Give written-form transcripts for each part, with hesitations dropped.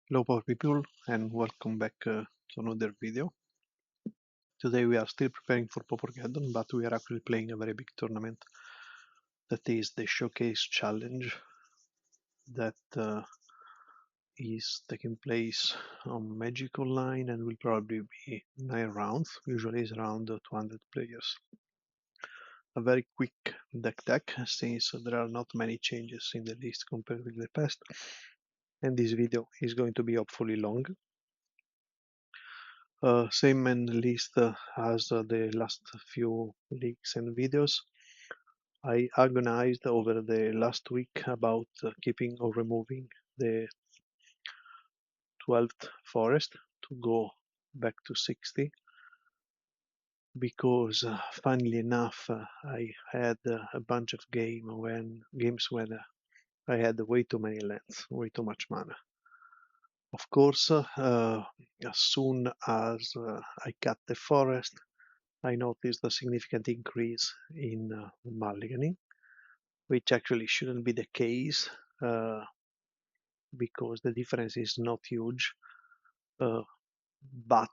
Hello power people and welcome back to another video. Today we are still preparing for Pauper Geddon, but we are actually playing a very big tournament that is the Showcase Challenge that is taking place on Magic Online and will probably be 9 rounds, usually is around 200 players. A very quick deck tech since there are not many changes in the list compared with the past, and this video is going to be hopefully long. Same main list as the last few leaks and videos. I agonized over the last week about keeping or removing the 12th forest to go back to 60 because funnily enough I had a bunch of games when I had way too many lands, way too much mana. Of course, as soon as I cut the forest, I noticed a significant increase in mulliganing, which actually shouldn't be the case because the difference is not huge, uh, but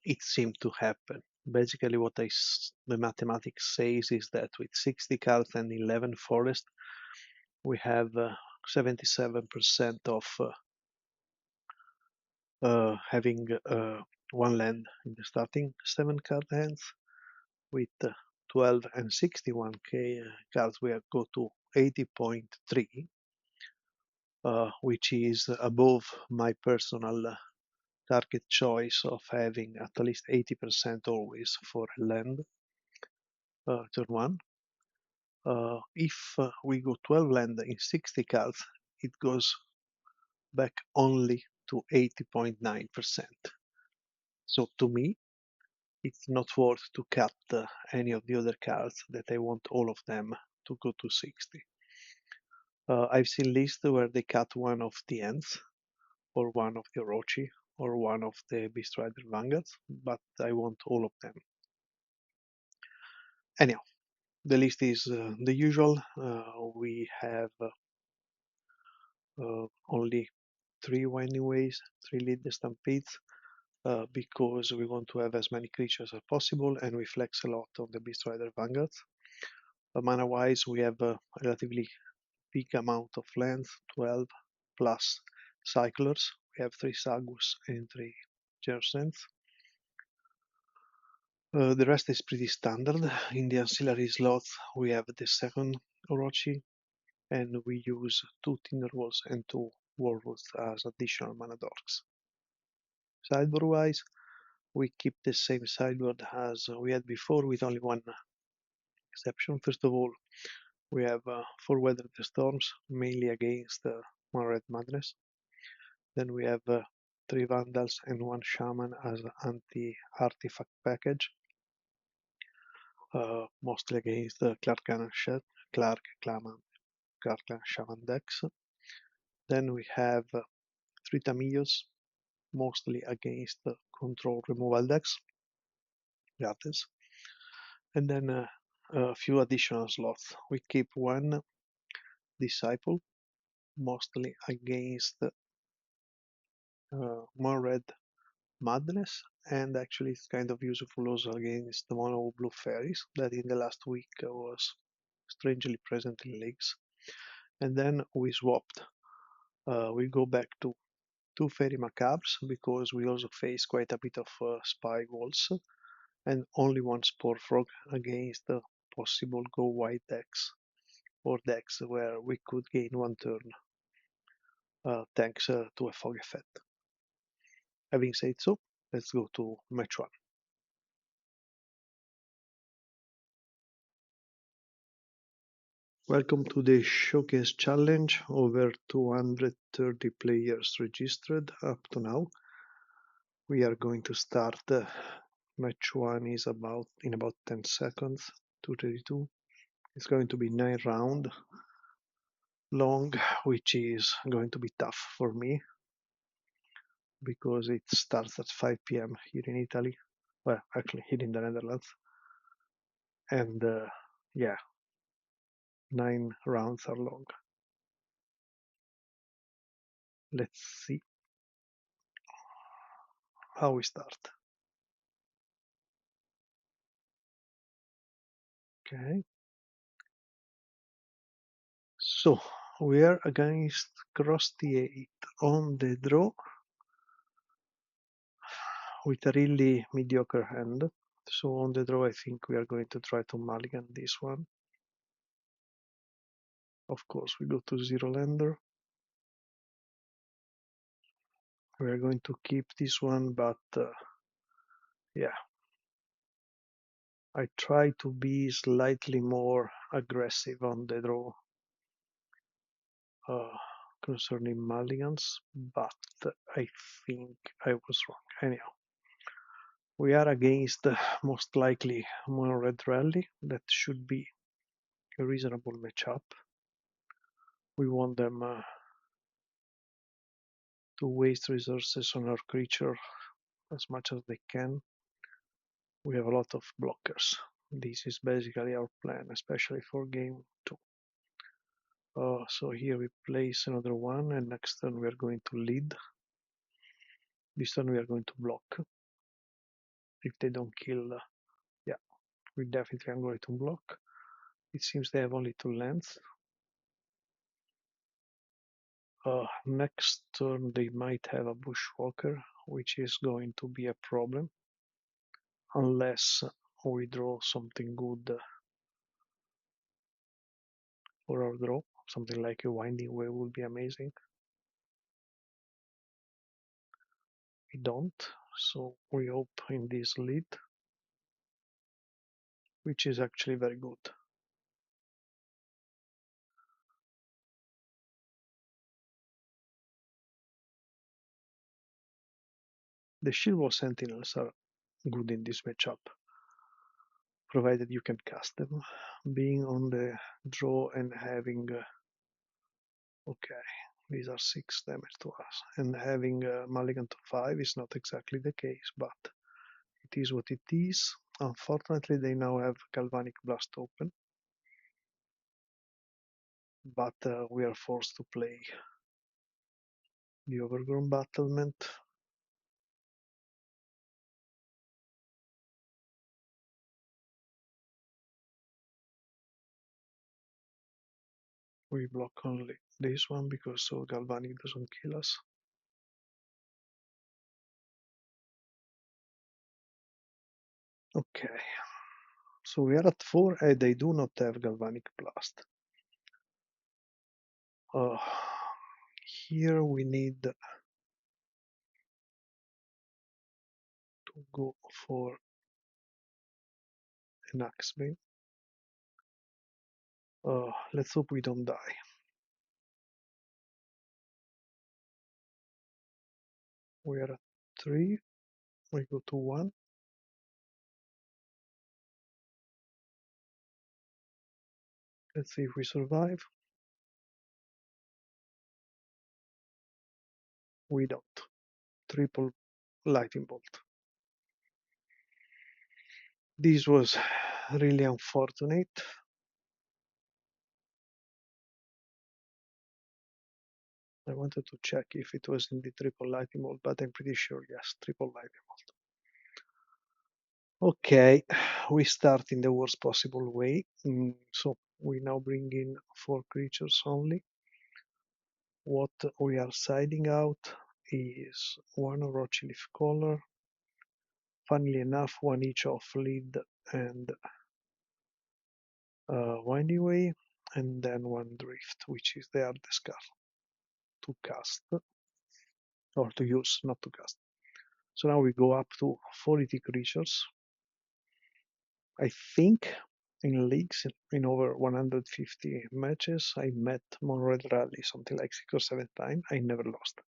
it seemed to happen. Basically, the mathematics says is that with 60 cards and 11 forest, we have 77% of having one land in the starting 7 card hands. With 12 and 61k cards, we go to 80.3, which is above my personal target choice of having at least 80% always for land turn 1. If we go 12 land in 60 cards, it goes back only to 80.9%. So to me, it's not worth to cut any of the other cards that I want all of them to go to 60. I've seen lists where they cut one of the ends, or one of the Orochi, or one of the Beast Rider Vanguards, but I want all of them. Anyhow, the list is the usual. We have only 3 winding ways, 3 lead the stampedes, because we want to have as many creatures as possible, and we flex a lot on the Beast Rider Vanguards. Mana wise, we have a relatively big amount of lands, 12 plus cyclers. We have 3 Sagus and 3 Gersens. The rest is pretty standard. In the ancillary slots, we have the second Orochi, and we use 2 Tinderwolves and 2 Warlords as additional mana dorks. Sideboard wise, we keep the same sideboard as we had before, with only one exception. First of all, we have 4 Weather the Storms, mainly against Rakdos Madness. Then we have 3 Vandals and 1 Shaman as anti-artifact package, mostly against Clark Clan Shaman decks. Then we have 3 Tamillos, mostly against control removal decks, Gartens. And then a few additional slots. We keep 1 Disciple, mostly against Red Madness, and actually it's kind of useful also against the mono UB Faeries that in the last week was strangely present in leagues. And then we swapped. We go back to 2 Fairy Macabres because we also face quite a bit of Spy Walls, and only 1 Spore Frog against possible go wide decks or decks where we could gain 1 turn thanks to a fog effect. Having said so, let's go to match 1. Welcome to the Showcase Challenge. Over 230 players registered up to now. We are going to start. Match 1 is in about 10 seconds. 232. It's going to be 9 rounds long, which is going to be tough for me because it starts at 5 p.m. here in Italy. Well, actually here in the Netherlands. And yeah, 9 rounds are long. Let's see. how we start. Okay. So we are against cross d8 on the draw with a really mediocre hand. So on the draw, I think we are going to try to mulligan this one. Of course, we go to zero lander. We are going to keep this one, but yeah, I try to be slightly more aggressive on the draw concerning mulligans, but I think I was wrong. Anyhow, we are against most likely mono red rally. That should be a reasonable matchup. We want them to waste resources on our creature as much as they can. We have a lot of blockers. This is basically our plan, especially for game 2. So here we place another one, and next turn we are going to lead. This turn we are going to block. If they don't kill, yeah, we definitely are going to block. It seems they have only 2 lands. Next turn they might have a Bushwalker, which is going to be a problem. Unless we draw something good for our draw. Something like a Winding Way would be amazing. We don't, so we hope in this lead, which is actually very good. The Shieldwall Sentinels are good in this matchup, provided you can cast them. Being on the draw and having okay, these are 6 damage to us, and having mulligan to 5 is not exactly the case, but it is what it is. Unfortunately, they now have Galvanic Blast open, but we are forced to play the Overgrown Battlement. We block only this one because so Galvanic doesn't kill us. Okay, so we are at 4 and they do not have Galvanic Blast. Here we need to go for an Axebane. Let's hope we don't die. We are at 3. We go to 1. Let's see if we survive. We don't. Triple Lightning Bolt. This was really unfortunate. I wanted to check if it was in the triple lightning bolt, but I'm pretty sure yes, triple lightning bolt. Okay, we start in the worst possible way. So we now bring in 4 creatures only. What we are siding out is 1 Orochi Leaf Color, funnily enough, 1 each of Lead and Windy Way, and then 1 Drift, which is the hardest card to cast, or to use, not to cast. So now we go up to 40 creatures. I think in leagues, in over 150 matches, I met Mono Red Rally something like 6 or 7 times. I never lost.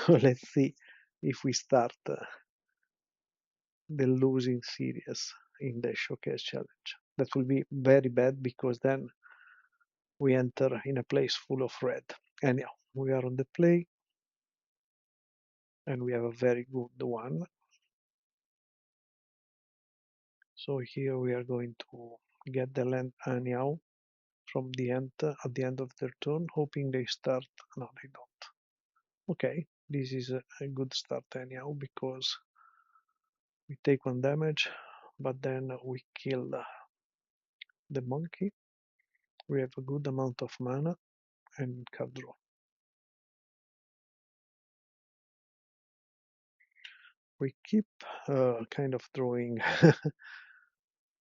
Let's see if we start the losing series in the Showcase Challenge. That will be very bad because then we enter in a place full of red. Anyhow, we are on the play and we have a very good one. So here we are going to get the land anyhow from the end at the end of their turn, hoping they start. No, they don't. Okay, This is a good start anyhow, because we take 1 damage, but then we kill the monkey. We have a good amount of mana and card draw. We keep kind of drawing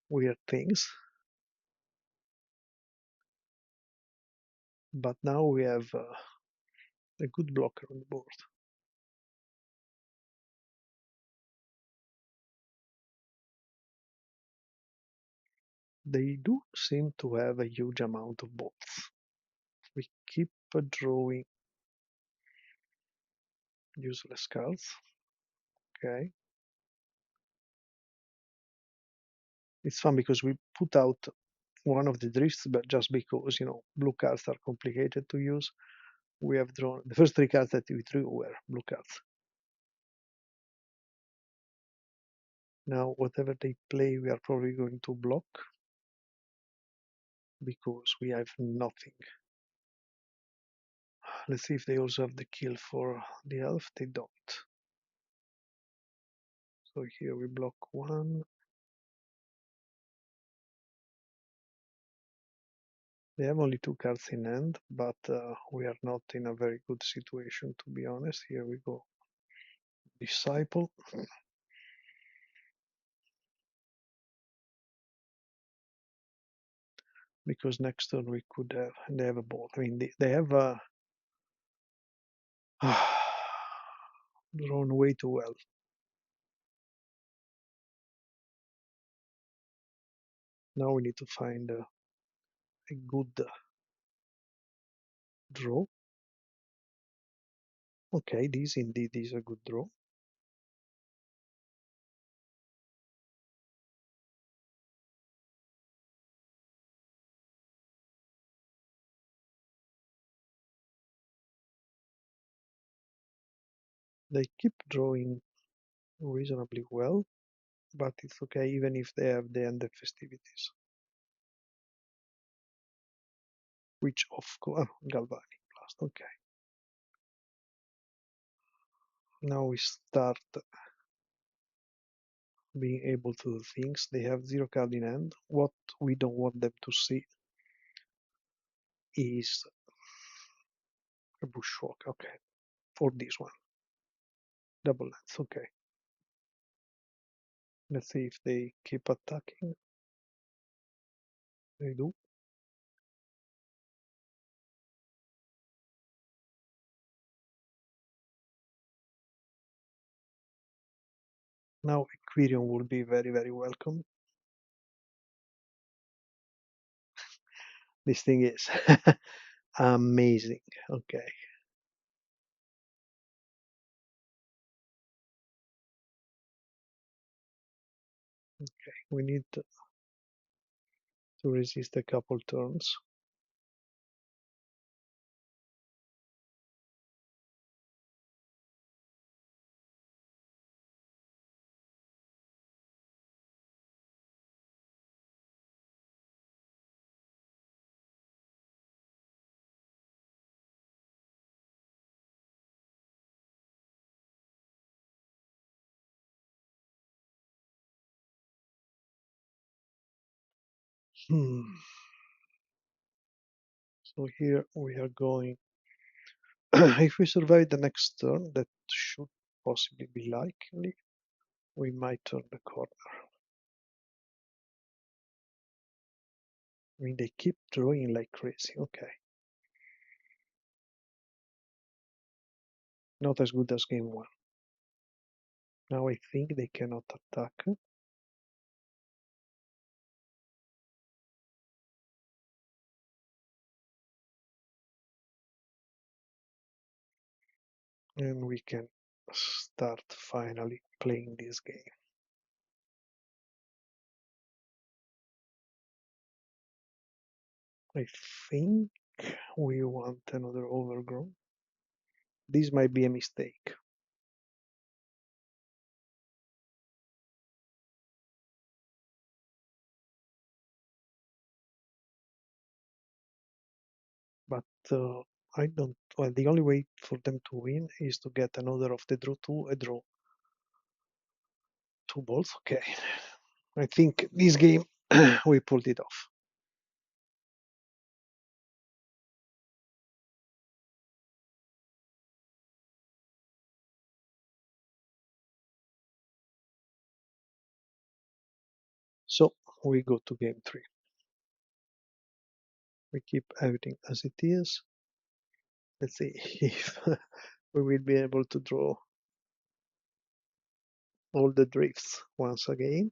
weird things, but now we have a good blocker on the board. They do seem to have a huge amount of balls. We keep drawing useless cards. Okay. It's fun because we put out one of the drifts, but just because, blue cards are complicated to use, we have drawn the first 3 cards that we drew were blue cards. Now, whatever they play, we are probably going to block because we have nothing. Let's see if they also have the kill for the elf. They don't. So here we block 1. They have only 2 cards in hand, but we are not in a very good situation, to be honest. Here we go. Disciple. Because next turn we could have, they have a ball. I mean, they have drawn way too well. Now we need to find a good draw. Okay, this indeed is a good draw. They keep drawing reasonably well, but it's okay even if they have the end of festivities. Which of course, Galvanic Blast, okay. Now we start being able to do things. They have 0 card in hand. What we don't want them to see is a bushwalk, okay. For this one. Double lens, okay. Let's see if they keep attacking. They do. Now Aquarium will be very, very welcome. This thing is amazing. Okay. Okay. We need to resist a couple turns. So here we are going. If we survive the next turn, that should possibly be likely, we might turn the corner. I mean, they keep drawing like crazy. Okay. Not as good as game 1. Now I think they cannot attack. And we can start finally playing this game. I think we want another overgrown. This might be a mistake. But I don't. Well, the only way for them to win is to get another of the draw two, a draw two balls. Okay, I think this game we pulled it off. So we go to game three. We keep everything as it is. Let's see if we will be able to draw all the drifts once again.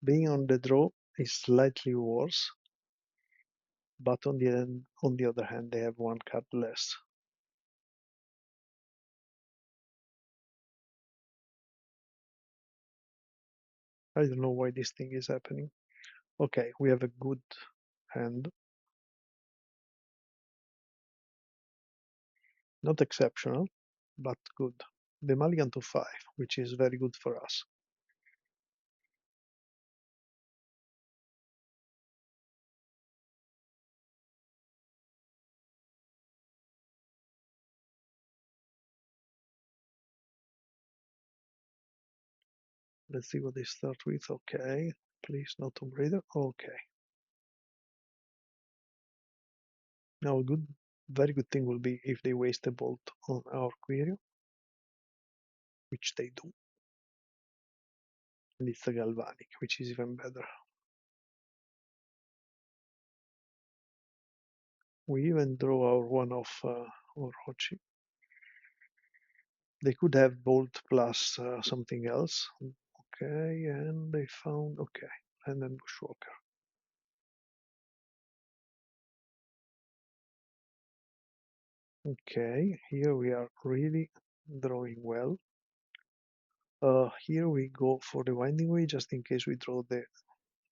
Being on the draw is slightly worse, but on the other hand, they have one card less. I don't know why this thing is happening. Okay, we have a good hand. Not exceptional, but good. The mulligan to 5, which is very good for us. Let's see what they start with. Okay, please not Tomb Raider. Okay. Now a good, very good thing will be if they waste a bolt on our Query, which they do. And it's a Galvanic, which is even better. We even draw our one of Orochi. They could have bolt plus something else. Okay, and they found, okay, and then Bushwalker. Okay, here we are really drawing well. Here we go for the Winding Way, just in case we draw the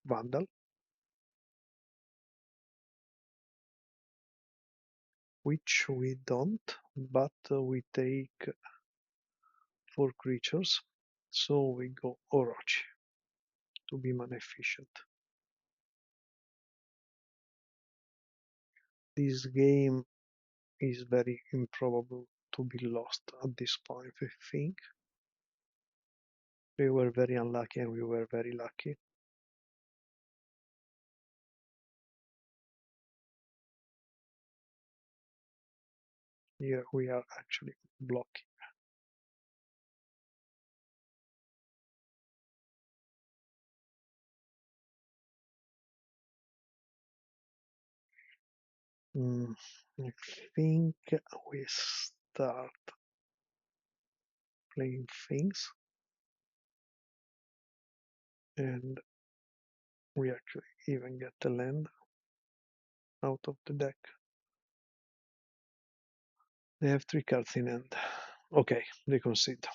Vandal, which we don't, but we take 4 creatures, so we go Orochi to be mana efficient. This game is very improbable to be lost at this point, I think. We were very unlucky and we were very lucky. Here we are actually blocking. I think we start playing things and we actually even get the land out of the deck. They have 3 cards in hand. Okay, they concede.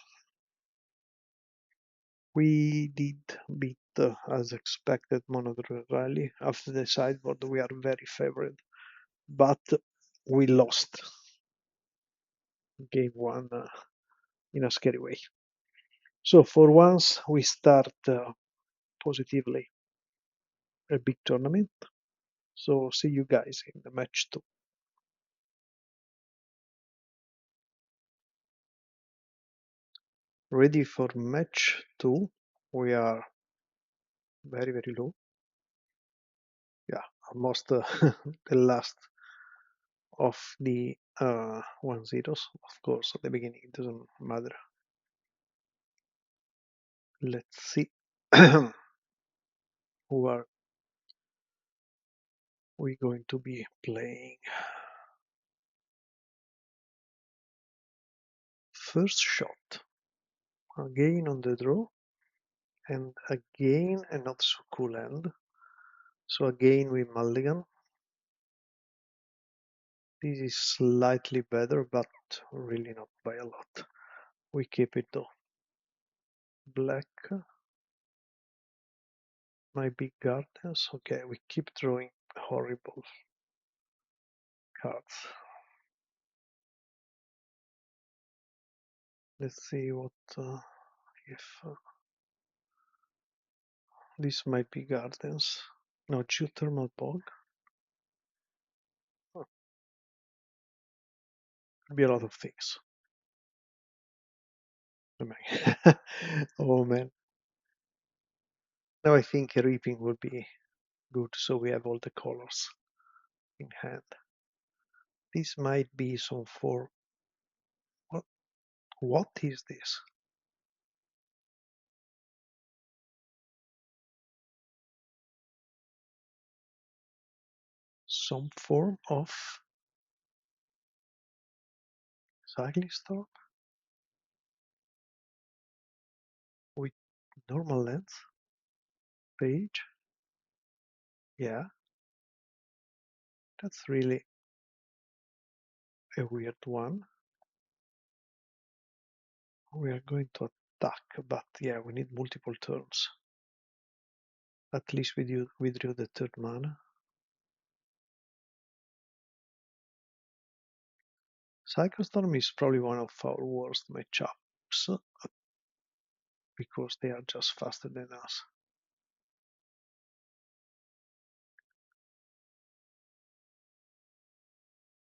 We did beat, as expected, Monodro Rally. After the sideboard, we are very favored, but we lost game 1 in a scary way. So for once, we start positively a big tournament. So see you guys in the match 2. Ready for match 2. We are very, very low. Yeah, almost the last of the 1-0s. Of course, at the beginning it doesn't matter. Let's see who are we going to be playing. First shot. Again on the draw. And again a not so cool end. So again we mulligan. This is slightly better, but really not by a lot. We keep it though. Black. My big gardens. Okay, we keep drawing horrible cards. Let's see what if this might be gardens. No, geothermal bog. Oh, could be a lot of things. Oh man. Now I think reaping would be good, so we have all the colors in hand. This might be some for what is this? Some form of cycling storm with normal length page. Yeah, that's really a weird one. We are going to attack, but yeah, we need multiple turns. At least we withdrew the third mana. Cyclostorm is probably one of our worst matchups because they are just faster than us.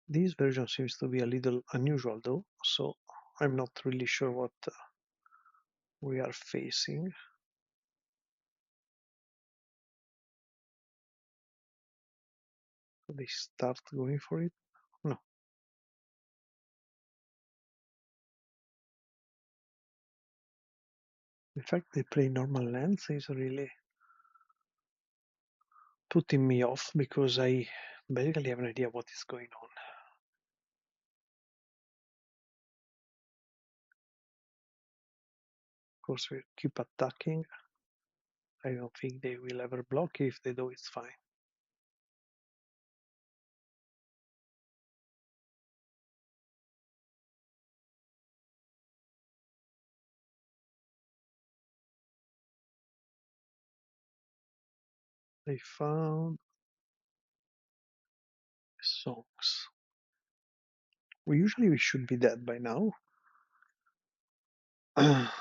This version seems to be a little unusual though, so I'm not really sure what we are facing. They start going for it? No. In fact, they play normal lands is really putting me off because I basically have an idea what is going on. Of course, we keep attacking. I don't think they will ever block. If they do, it's fine. I found songs. We should be dead by now.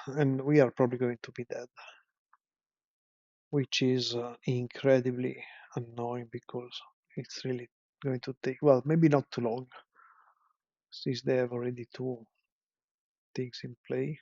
And we are probably going to be dead, which is incredibly annoying because it's really going to take, well, maybe not too long, since they have already two things in play.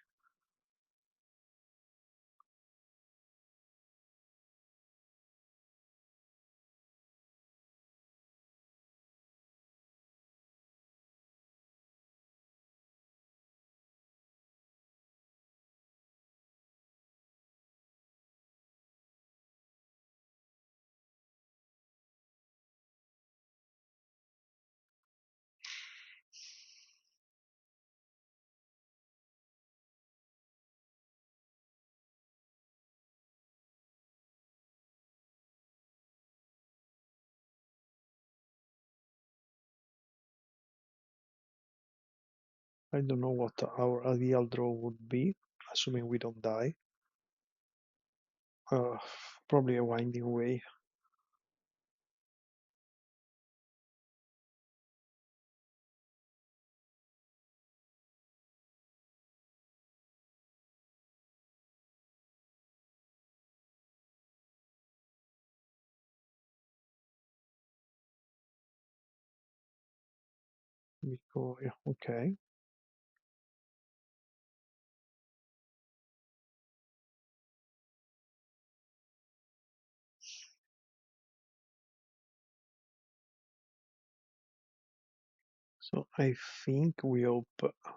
I don't know what our ideal draw would be, assuming we don't die. Probably a winding way. Because, yeah, okay. So I think we hope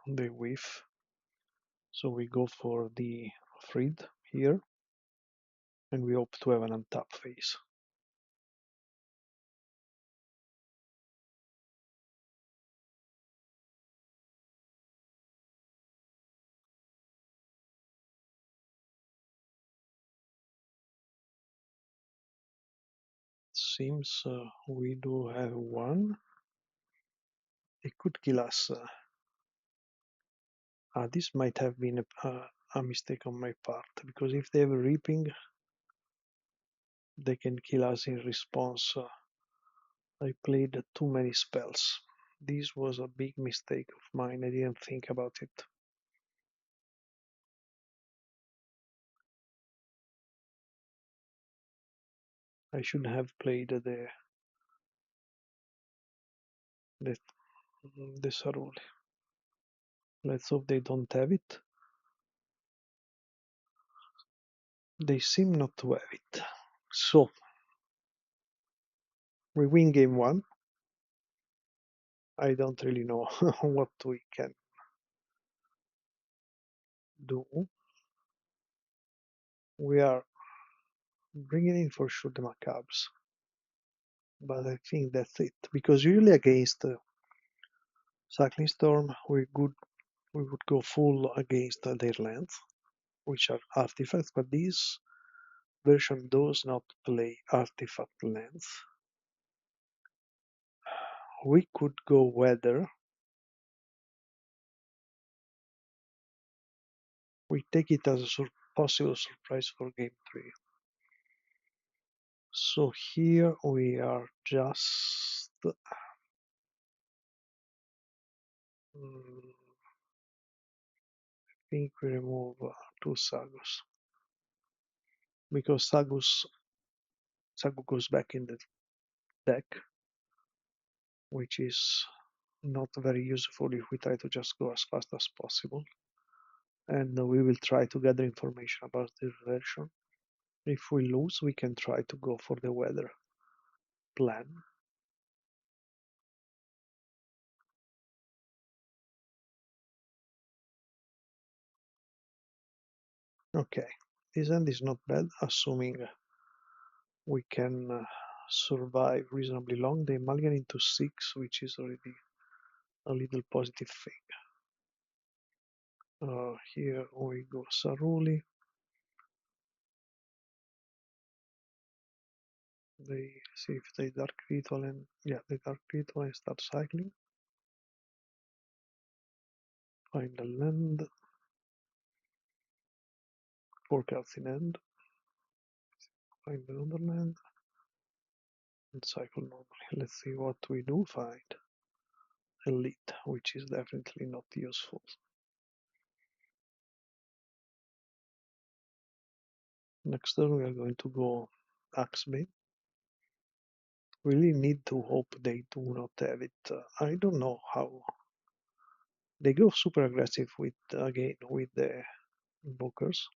they whiff. So we go for the Freed here, and we hope to have an untap phase. Seems we do have one. It could kill us. This might have been a mistake on my part, because if they have a reaping, they can kill us in response. I played too many spells. This was a big mistake of mine. I didn't think about it. I should have played the Saruli. Let's hope they don't have it. They seem not to have it. So we win game one. I don't really know what we can do. We are bringing in for sure the Macabres, but I think that's it. Because usually against Cycling Storm, we would go full against their lands, which are artifacts, but this version does not play artifact lands. We could go weather. We take it as a possible surprise for game 3. So here we are just I think we remove 2 Sagus because Sagu goes back in the deck, which is not very useful if we try to just go as fast as possible. And we will try to gather information about this version. If we lose, we can try to go for the weather plan. Okay, this end is not bad, assuming we can survive reasonably long. They mulligan into 6, which is already a little positive thing. Here we go Saruli. They see if they dark ritual and they dark ritual and start cycling. Find a land. 4 cards in hand. Find another land. And cycle normally. Let's see what we do find. Elite, which is definitely not useful. Next turn we are going to go Axebane. Really need to hope they do not have it. I don't know how. They go super aggressive with again with the invokers.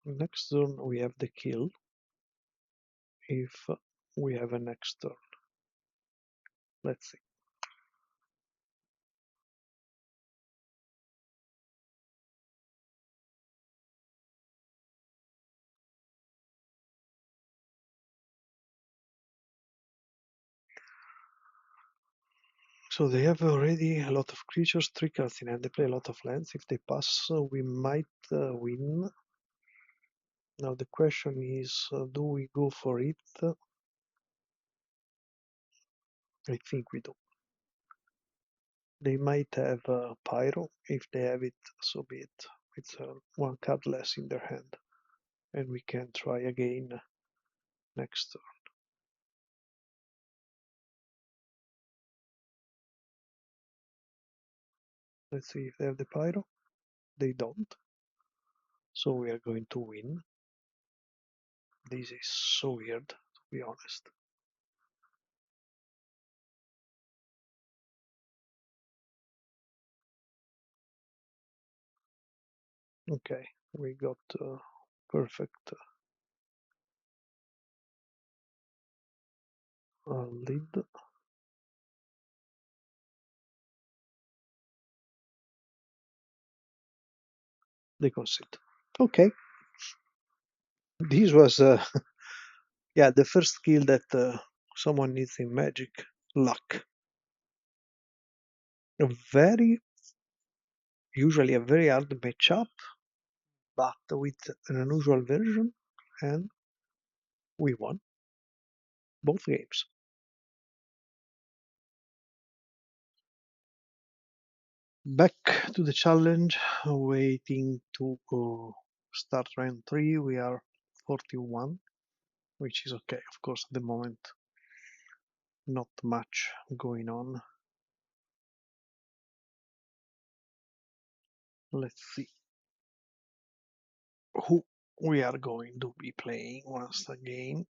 Next turn we have the kill if we have a next turn. Let's see. So they have already a lot of creatures, 3 cards in hand. They play a lot of lands. If they pass, we might win. Now the question is, do we go for it? I think we do. They might have Pyro. If they have it, so be it. It's 1 card less in their hand. And we can try again next turn. Let's see if they have the Pyro. They don't. So we are going to win. This is so weird, to be honest. Okay, we got perfect lead. They concede. Okay. This was the first skill that someone needs in Magic. Luck. Usually a very hard matchup, but with an unusual version, and we won both games. Back to the challenge, waiting to start round 3. We are 41, which is okay. Of course, at the moment, not much going on. Let's see. who we are going to be playing once again.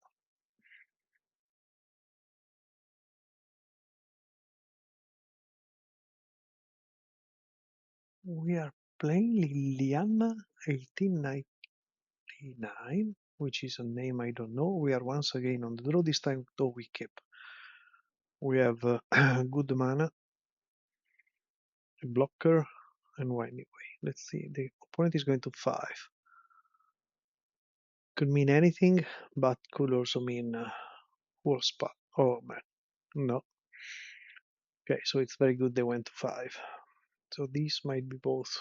We are playing Liliana 1899, which is a name I don't know. We are once again on the draw. This time, though, we keep. We have good mana, a blocker, and winding way. Let's see. The opponent is going to 5. Could mean anything, but could also mean whole spot. Oh man, no. Okay, so it's very good they went to 5. So these might be both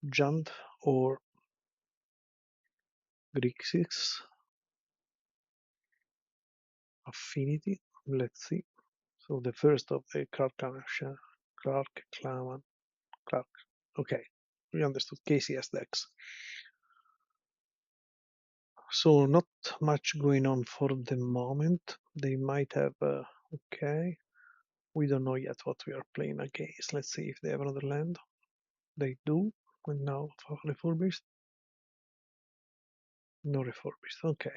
Jund or Grixis. Affinity. Let's see. So the first of the Clark Claman, Clark. Okay, we understood KCS decks. So not much going on for the moment. They might have. Okay, we don't know yet what we are playing against. Let's see if they have another land. They do. And now for refurbished. No refurbished. Okay.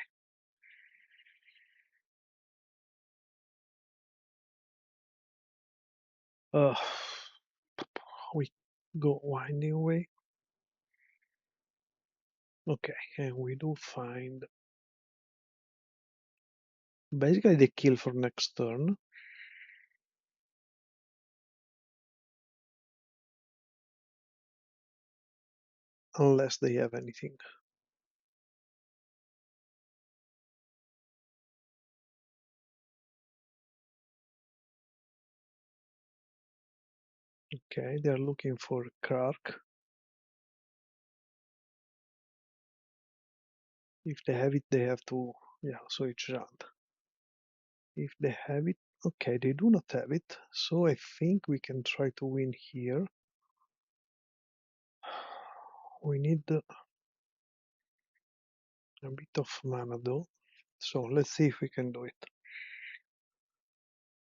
Uh, we go winding away. Okay, and we do find basically the kill for next turn. Unless they have anything. Okay, they're looking for Kark. If they have it, they have to. Yeah, so it's Rand. If they have it, okay, they do not have it. So I think we can try to win here. We need a bit of mana though. So let's see if we can do it.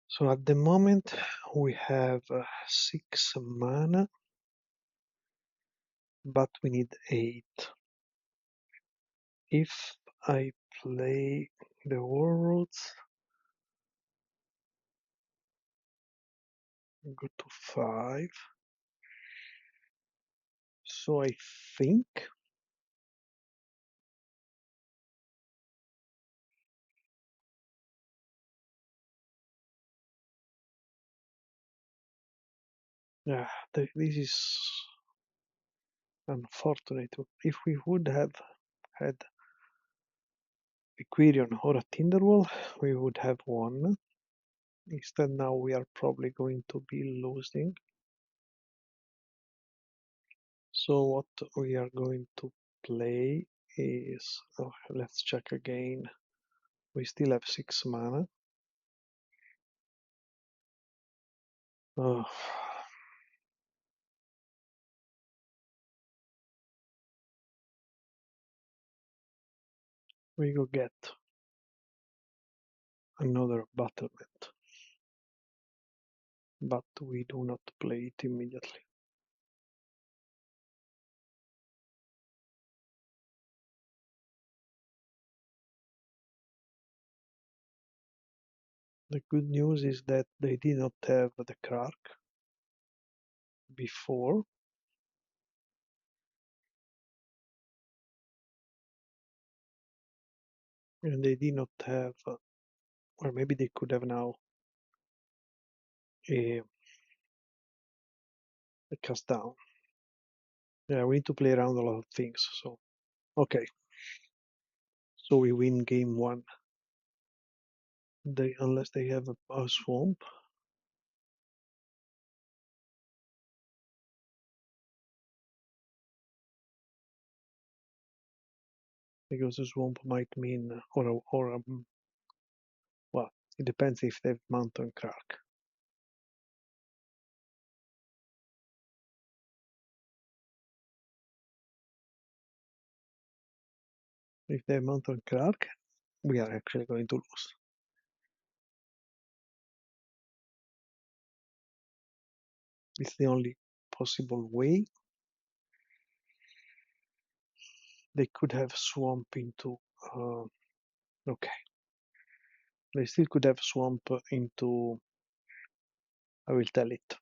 So at the moment we have 6 mana, but we need 8. If I play the Warlords, go to 5. So I think yeah, this is unfortunate. If we would have had a Quirion or a Tinderwall, we would have won. Instead, now we are probably going to be losing. So what we are going to play is, let's check again. We still have 6 mana. Oh, we go get another battlement, but we do not play it immediately. The good news is that they did not have the Kark before. And they did not have, or maybe they could have now a cast down. Yeah, we need to play around a lot of things. So, okay. So we win game 1. Unless they have a swamp. Because the swamp might mean, well, it depends if they have mountain Kark. If they have mountain Kark, we are actually going to lose. It's the only possible way. They could have swamp into okay. They still could have swamp into, I will tell it.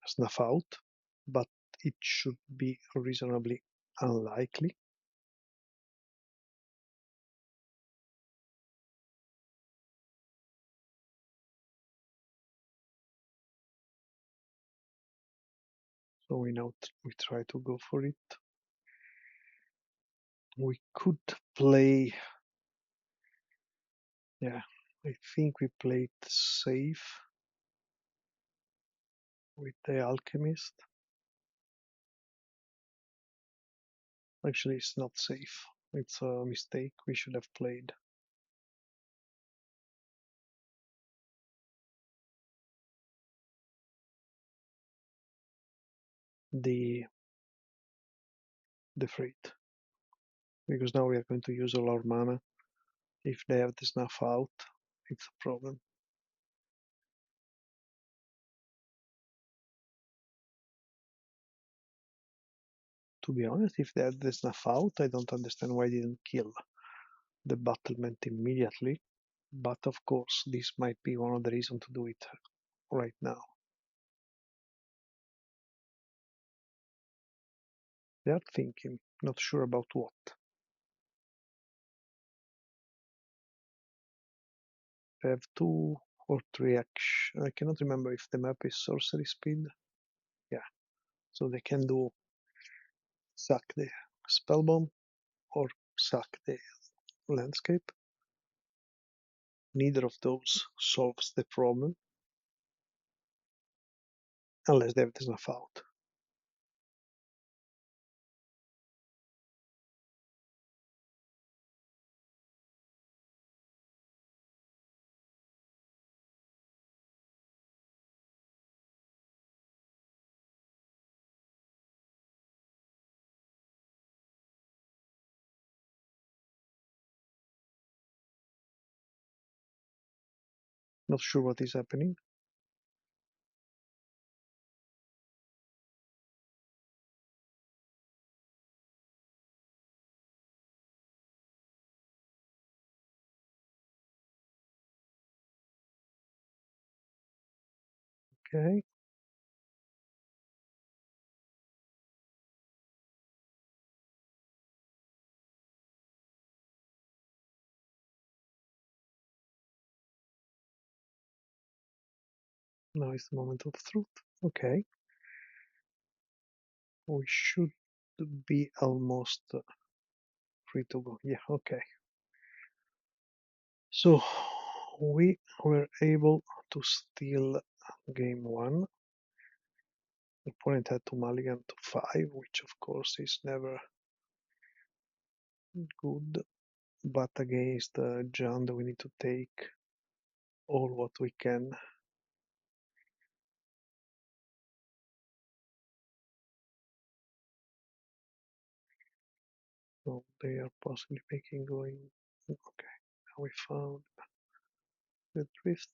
Snuff out, but it should be reasonably unlikely. So we try to go for it. We could play, yeah, I think we played safe with the alchemist. Actually, it's not safe. It's a mistake. We should have played the freight, because now we are going to use all our mana. If they have the snuff out, it's a problem. To be honest, if they had the snuff out, I don't understand why they didn't kill the battlement immediately. But of course, this might be one of the reasons to do it right now. They are thinking, not sure about what. They have 2 or 3 actions. I cannot remember if the map is sorcery speed. Yeah, so they can do sack the spell bomb or sack the landscape. Neither of those solves the problem unless they have the snuff out. Not sure what is happening. Okay. Now is the moment of truth. Okay. We should be almost free to go. Yeah, okay. So we were able to steal game 1. The opponent had to mulligan to 5, which of course is never good. But against Jund, we need to take all what we can. So they are possibly making going. Okay, now we found the drift.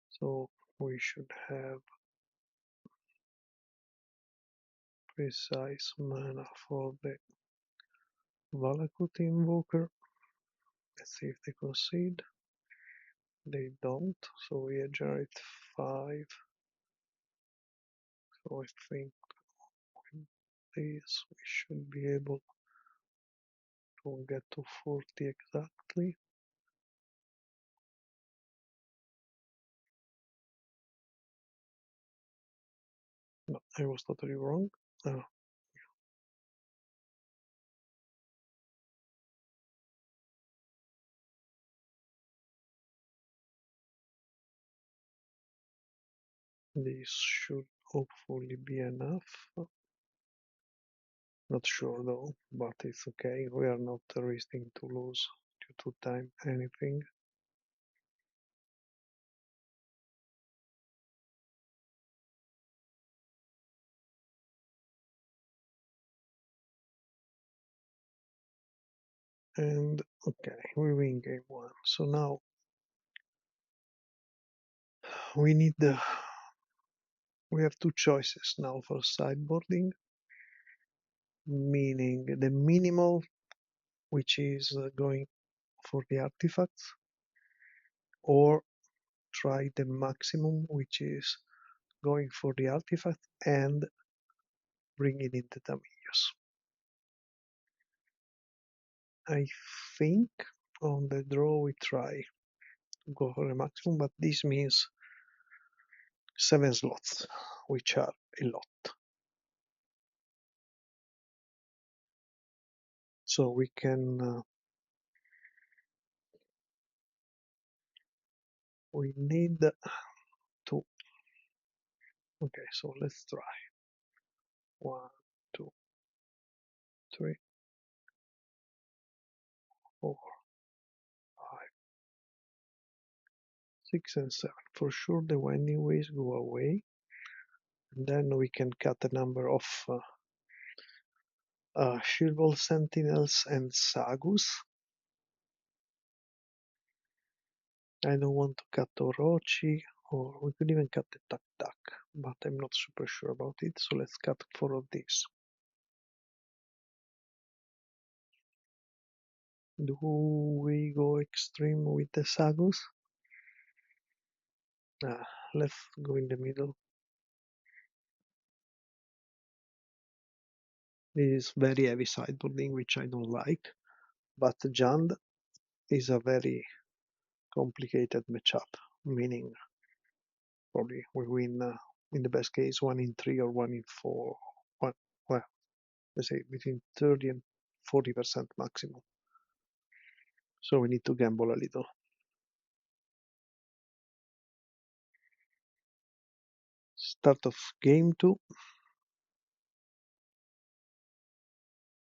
So we should have precise mana for the Valakut Invoker. Let's see if they concede. They don't, so we generate 5. So I think with this we should be able to get to 40 exactly. No, I was totally wrong. This should hopefully be enough. Not sure though, but it's okay. We are not risking to lose due to time anything. And okay, we win game 1. So now we need we have two choices now for sideboarding, meaning the minimal, which is going for the artifacts, or try the maximum, which is going for the artifact and bringing in the Tamilos. I think on the draw we try to go for the maximum, but this means 7 slots, which are a lot. So we can we need to. Okay, so let's try 1, 2, 3, 4, 5, 6, and 7. For sure, the winding ways go away, and then we can cut a number of Shirval Sentinels and Sagus. I don't want to cut Orochi, or we could even cut the Tak, but I'm not super sure about it, so let's cut 4 of these. Do we go extreme with the Sagus? Let's go in the middle. This is very heavy sideboarding, which I don't like, but Jund is a very complicated matchup, meaning probably we win in the best case 1 in 3 or 1 in 4. Well, let's say between 30 and 40% maximum. So we need to gamble a little. Start of game 2.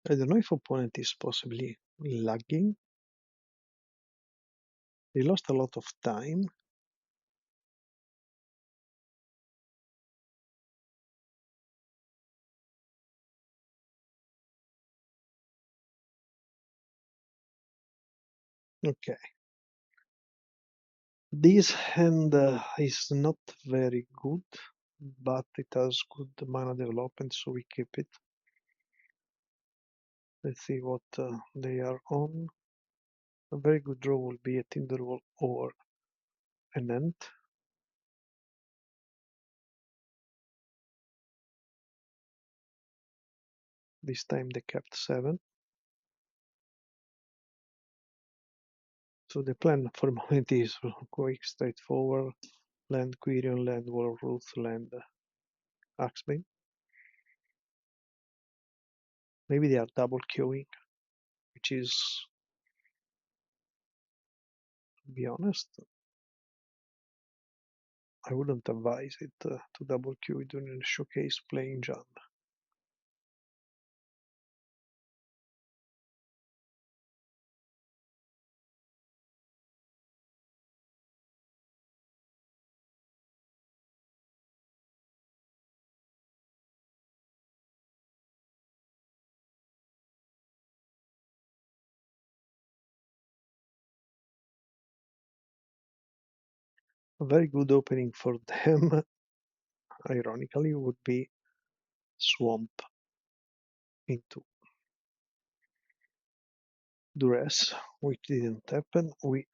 I don't know if opponent is possibly lagging. They lost a lot of time. Okay. This hand is not very good, but it has good mana development, so we keep it. Let's see what they are on. A very good draw will be a Tinderwall or an Ant. This time they kept 7. So the plan for the moment is quite straightforward. Land Quirion, land Warruth, land Axebane. Maybe they are double queuing, which is, to be honest, I wouldn't advise it to double queue during a showcase playing Jund. A very good opening for them, ironically, would be Swamp into Duress, which didn't happen. We,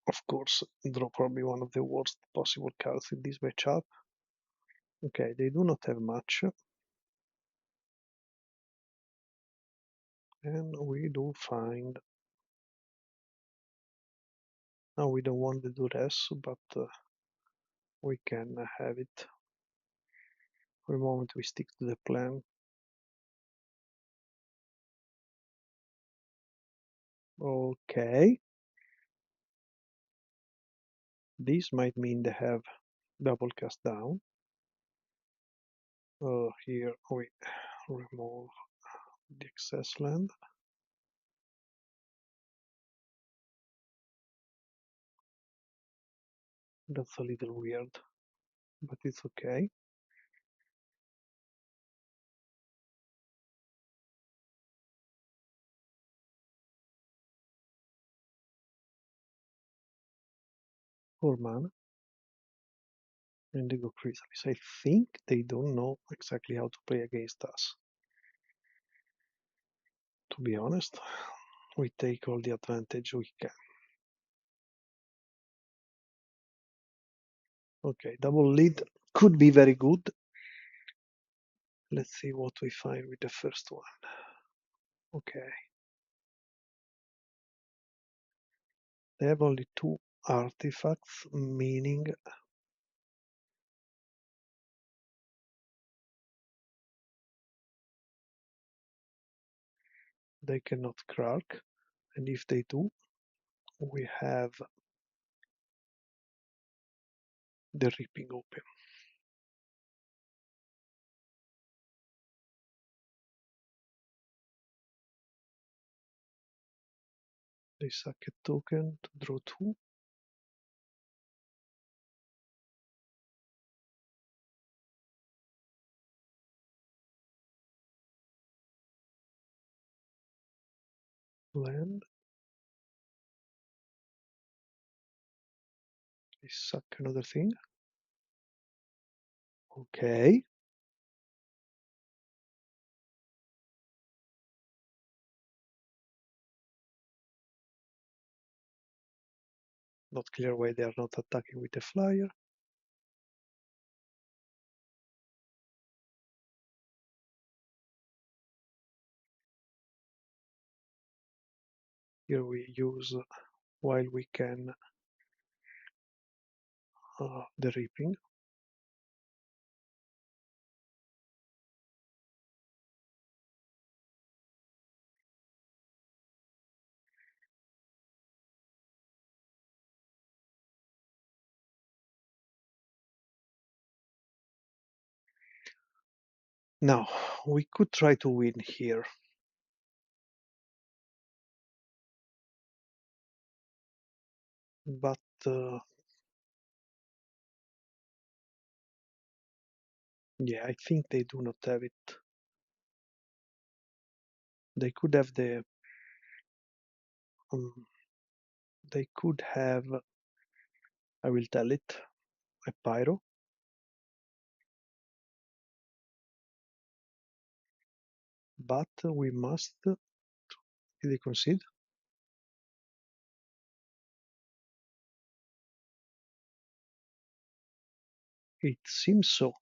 of course, draw probably one of the worst possible cards in this matchup. Okay, they do not have much. And we do find... Now we don't want the Duress, but we can have it. For a moment we stick to the plan. Okay. This might mean they have double cast down. Here we remove the excess land. That's a little weird, but it's okay. For mana. Indigo Chrysalis. I think they don't know exactly how to play against us. To be honest, we take all the advantage we can. Okay, double lead could be very good. Let's see what we find with the first one. Okay. They have only 2 artifacts, meaning they cannot crack. And if they do, we have the Reaping open. They sack a token to draw 2. Land. They sack another thing. Okay. Not clear why they are not attacking with a flyer. Here we use, while we can, the Reaping. Now, we could try to win here. But yeah, I think they do not have it. They could have the they could have, I will tell it, a Pyro. But we must, did they concede? It seems so.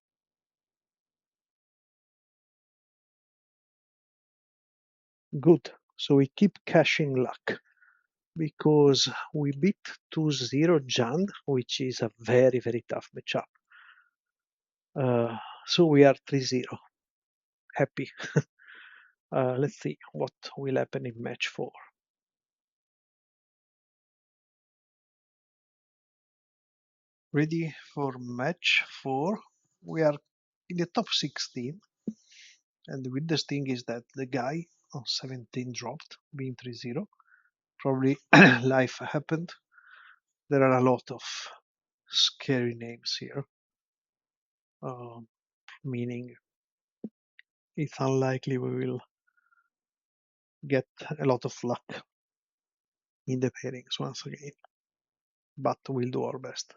Good. So we keep cashing luck because we beat 2-0 Jund, which is a very, very tough matchup. So we are 3-0. Happy. Let's see what will happen in match 4. Ready for match 4. We are in the top 16. And the weirdest thing is that the guy on 17 dropped, being 3-0. Probably life happened. There are a lot of scary names here, meaning it's unlikely we will get a lot of luck in the pairings once again, but we'll do our best.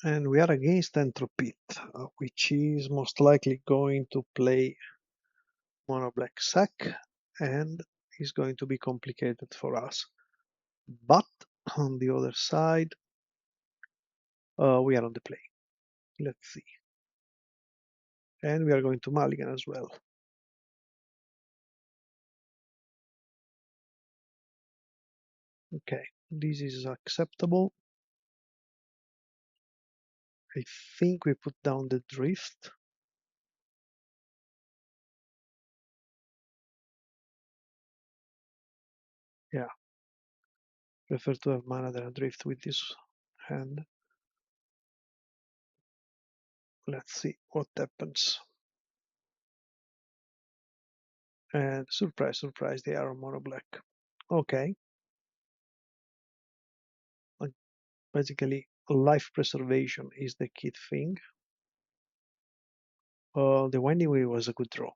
And we are against EntroPete, which is most likely going to play mono black sack and is going to be complicated for us. But on the other side, we are on the play. Let's see. And we are going to mulligan as well. Okay, this is acceptable. I think we put down the drift. Yeah, prefer to have mana than a drift with this hand. Let's see what happens. And surprise, surprise, they are on mono black. Okay. Basically, life preservation is the key thing. The Winding Way was a good draw.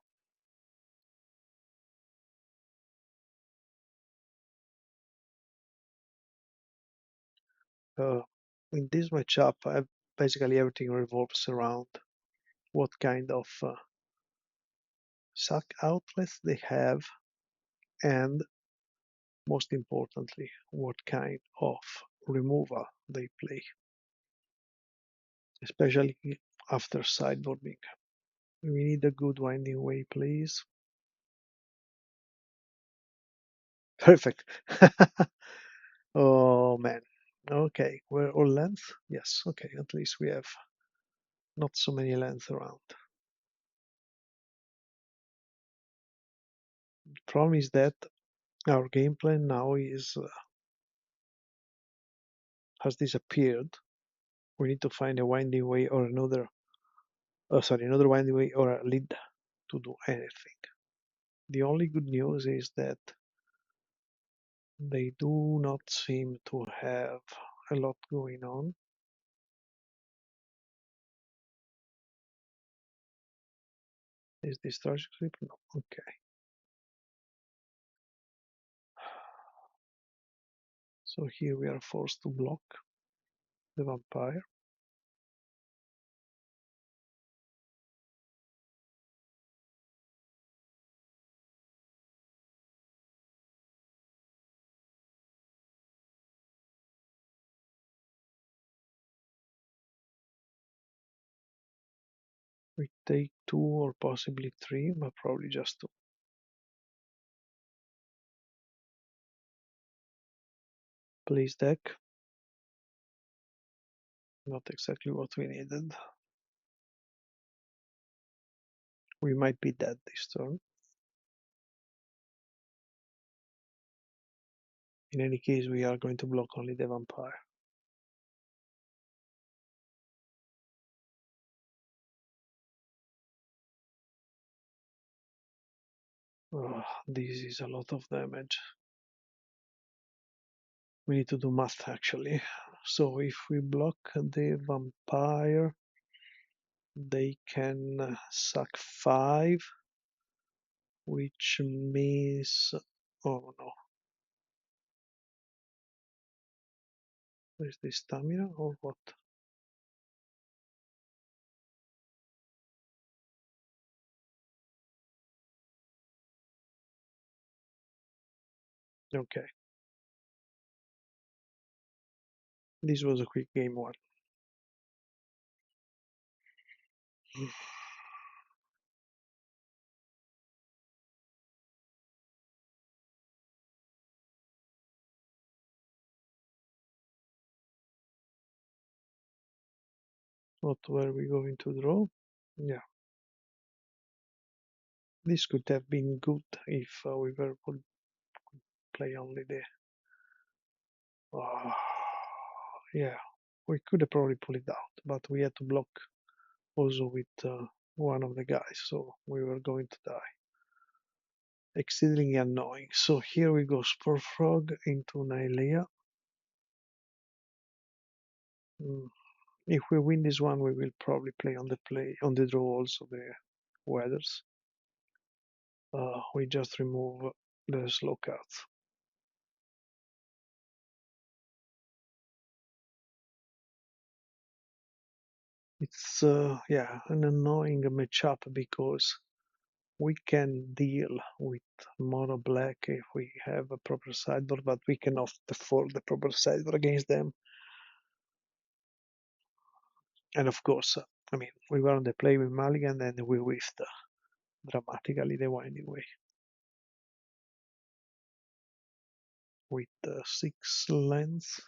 In this matchup, basically everything revolves around what kind of suck outlets they have, and most importantly, what kind of removal they play, especially after sideboarding. We need a good winding way, please. Perfect. Oh man. Okay, we're all length? Yes, okay, at least we have not so many length around. The problem is that our game plan now is has disappeared. We need to find a winding way or another another winding way or a lead to do anything. The only good news is that they do not seem to have a lot going on. Is this tragic sleep? No. Okay. So here we are forced to block the vampire. We take 2 or possibly 3, but probably just 2. Please deck. Not exactly what we needed. We might be dead this turn. In any case, we are going to block only the vampire. Oh, this is a lot of damage. We need to do math actually. So if we block the vampire, they can suck 5, which means, oh no, is this stamina or what? Okay, this was a quick game one. What were we going to draw? Yeah, this could have been good if we were would play only the. Yeah, we could have probably pulled it out, but we had to block also with one of the guys, so we were going to die. Exceedingly annoying. So here we go, Spore Frog into Nylea. If we win this one, we will probably play on the draw also the weathers. We just remove the slow cards. It's yeah, an annoying matchup because we can deal with mono black if we have a proper sideboard, but we cannot afford the proper sideboard against them. And of course, I mean, we were on the play with Mulligan and we whiffed dramatically the winding way with 6 lands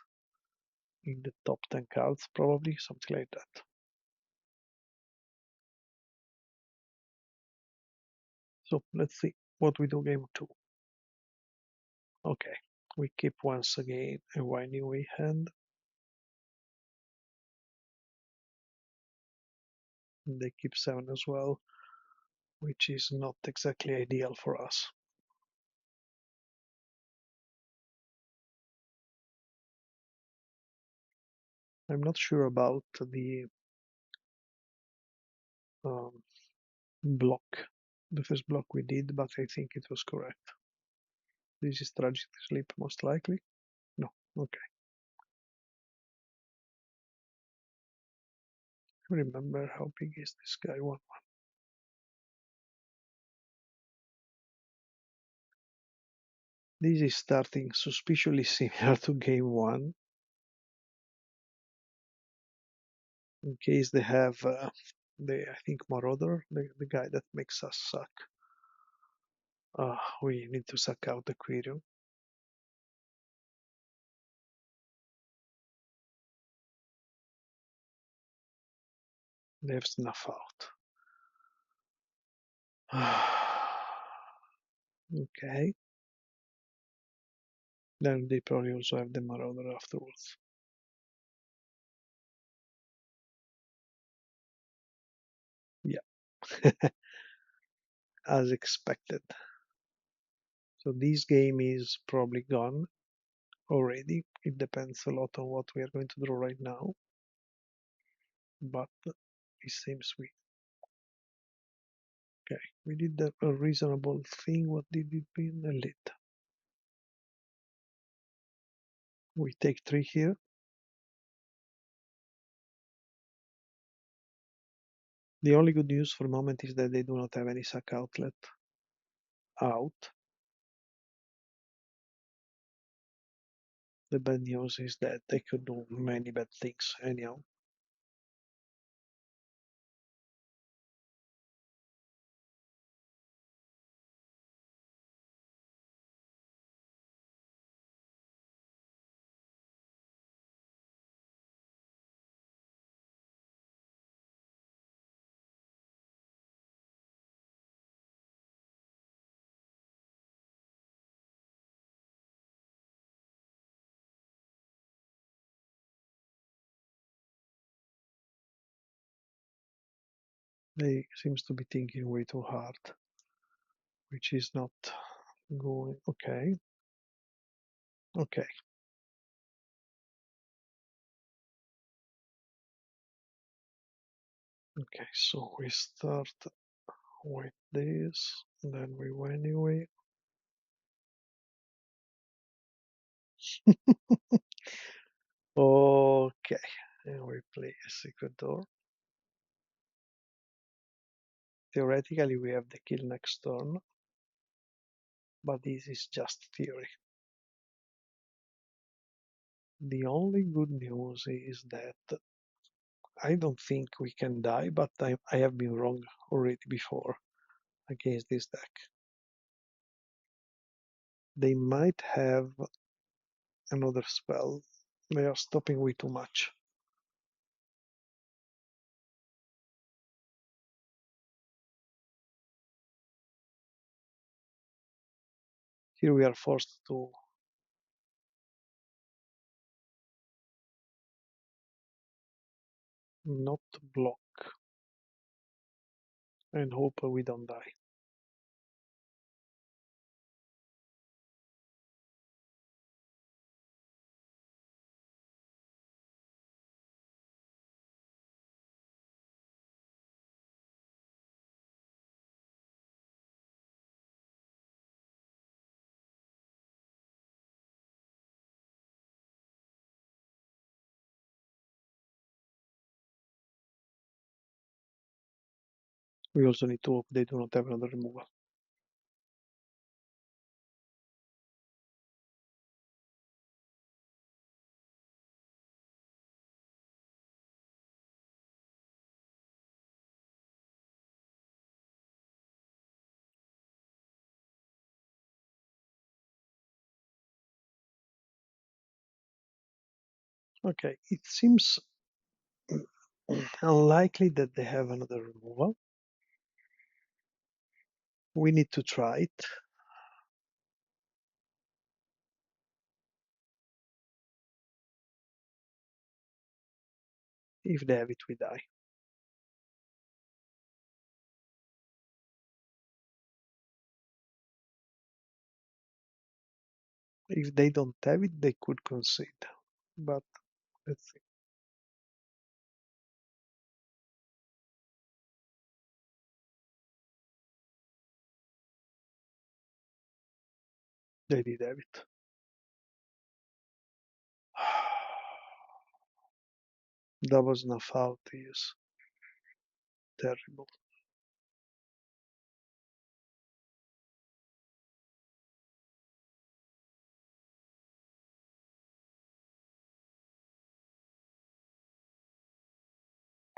in the top 10 cards, probably something like that. So let's see what we do game 2. Okay, we keep once again a winding way hand. They keep 7 as well, which is not exactly ideal for us. I'm not sure about the block, the first block we did, but I think it was correct. This is tragic sleep, most likely. No, okay. Remember how big is this guy? 1-1. This is starting suspiciously similar to game 1. In case they have I think Marauder, the guy that makes us suck. We need to suck out Aquarium. They have Snuff out. Okay. Then they probably also have the Marauder afterwards. Yeah. As expected. So this game is probably gone already. It depends a lot on what we are going to draw right now. But it seems we... Okay, we did a reasonable thing. What did it mean? A lit. We take 3 here. The only good news for the moment is that they do not have any sack outlet out. The bad news is that they could do many bad things anyhow. They seems to be thinking way too hard, which is not going okay. Okay. Okay, so we start with this, then we go anyway. Okay, and we play a secret door. Theoretically, we have the kill next turn, but this is just theory. The only good news is that I don't think we can die, but I have been wrong already before against this deck. They might have another spell. They are stopping way too much. Here we are forced to not block and hope we don't die. We also need to hope they do not have another removal. Okay, it seems unlikely that they have another removal. We need to try it. If they have it, we die. If they don't have it, they could concede. But let's see. They did have it. Double snuff out is terrible.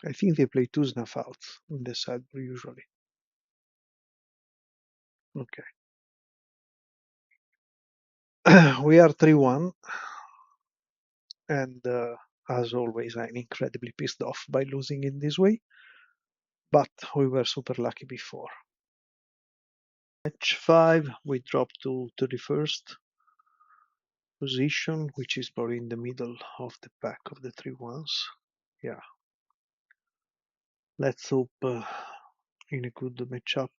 I think they play 2 snuff outs in the sideboard usually. Okay. We are 3-1, and as always, I'm incredibly pissed off by losing in this way, but we were super lucky before. Match 5, we dropped to 31st position, which is probably in the middle of the pack of the 3-1s. Yeah. Let's hope in a good matchup.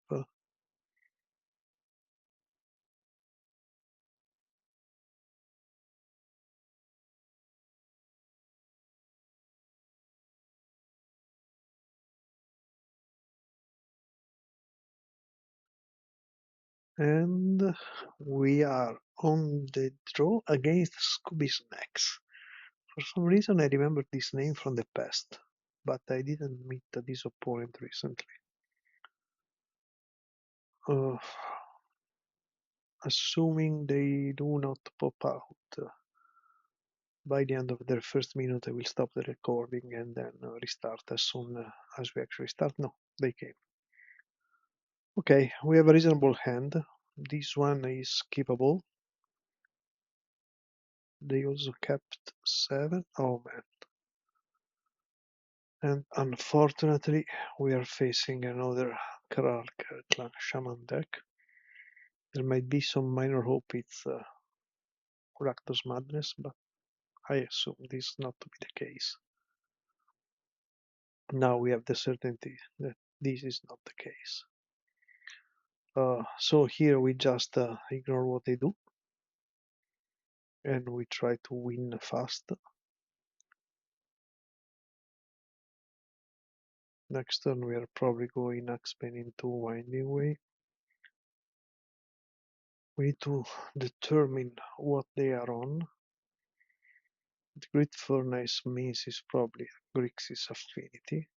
And we are on the draw against Scooby Snacks. For some reason, I remember this name from the past, but I didn't meet this opponent recently. Assuming they do not pop out by the end of their first minute, I will stop the recording and then restart as soon as we actually start. No, they came. Okay, we have a reasonable hand. This one is keepable. They also kept 7. Oh man. And unfortunately, we are facing another Krark Clan Shaman deck. There might be some minor hope it's Rakdos Madness, but I assume this is not to be the case. Now we have the certainty that this is not the case. So here we just ignore what they do and we try to win fast. Next turn we are probably going Axeman into Winding Way. We need to determine what they are on. The Great Furnace means is probably Grixis Affinity.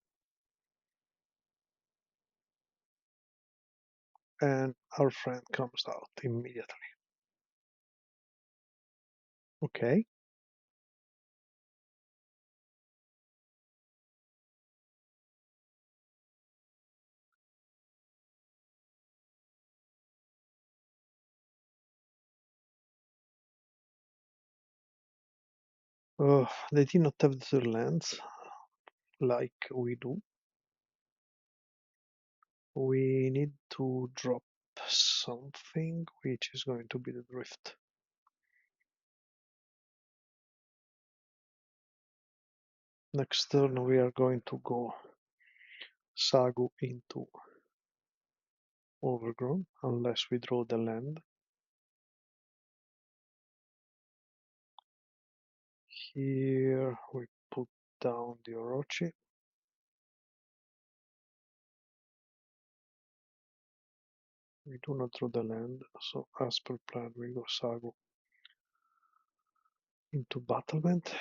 And our friend comes out immediately. Okay. They did not have their lands like we do. We need to drop something, which is going to be the drift. Next turn we are going to go Sagu into Overgrown, unless we draw the land. Here we put down the Orochi. We do not draw the land, so as per plan we go Sagu into Battlement.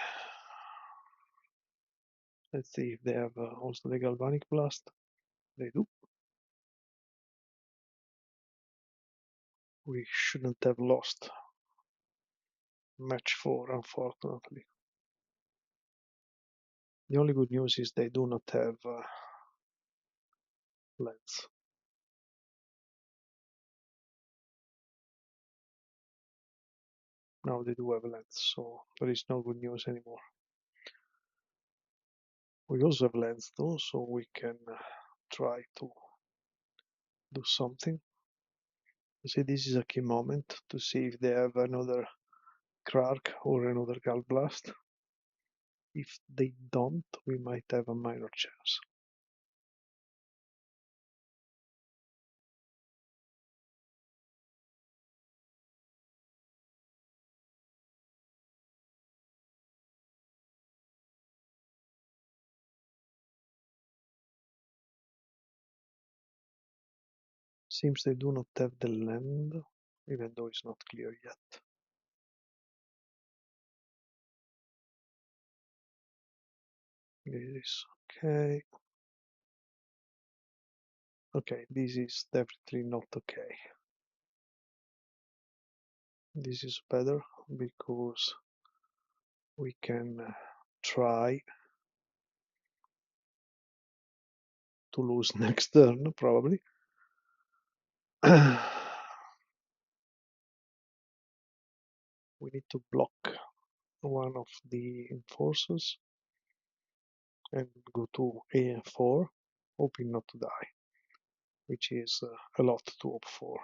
Let's see if they have also the Galvanic Blast. They do. We shouldn't have lost match 4, unfortunately. The only good news is they do not have lands. Now they do have lands, so there is no good news anymore. We also have lands though, so we can try to do something. You see, this is a key moment to see if they have another Krark or another Galblast. If they don't, we might have a minor chance. Seems they do not have the land, even though it's not clear yet. This is okay. Okay, this is definitely not okay. This is better because we can try to lose next turn, probably. We need to block one of the enforcers and go to A4, hoping not to die, which is a lot to hope for.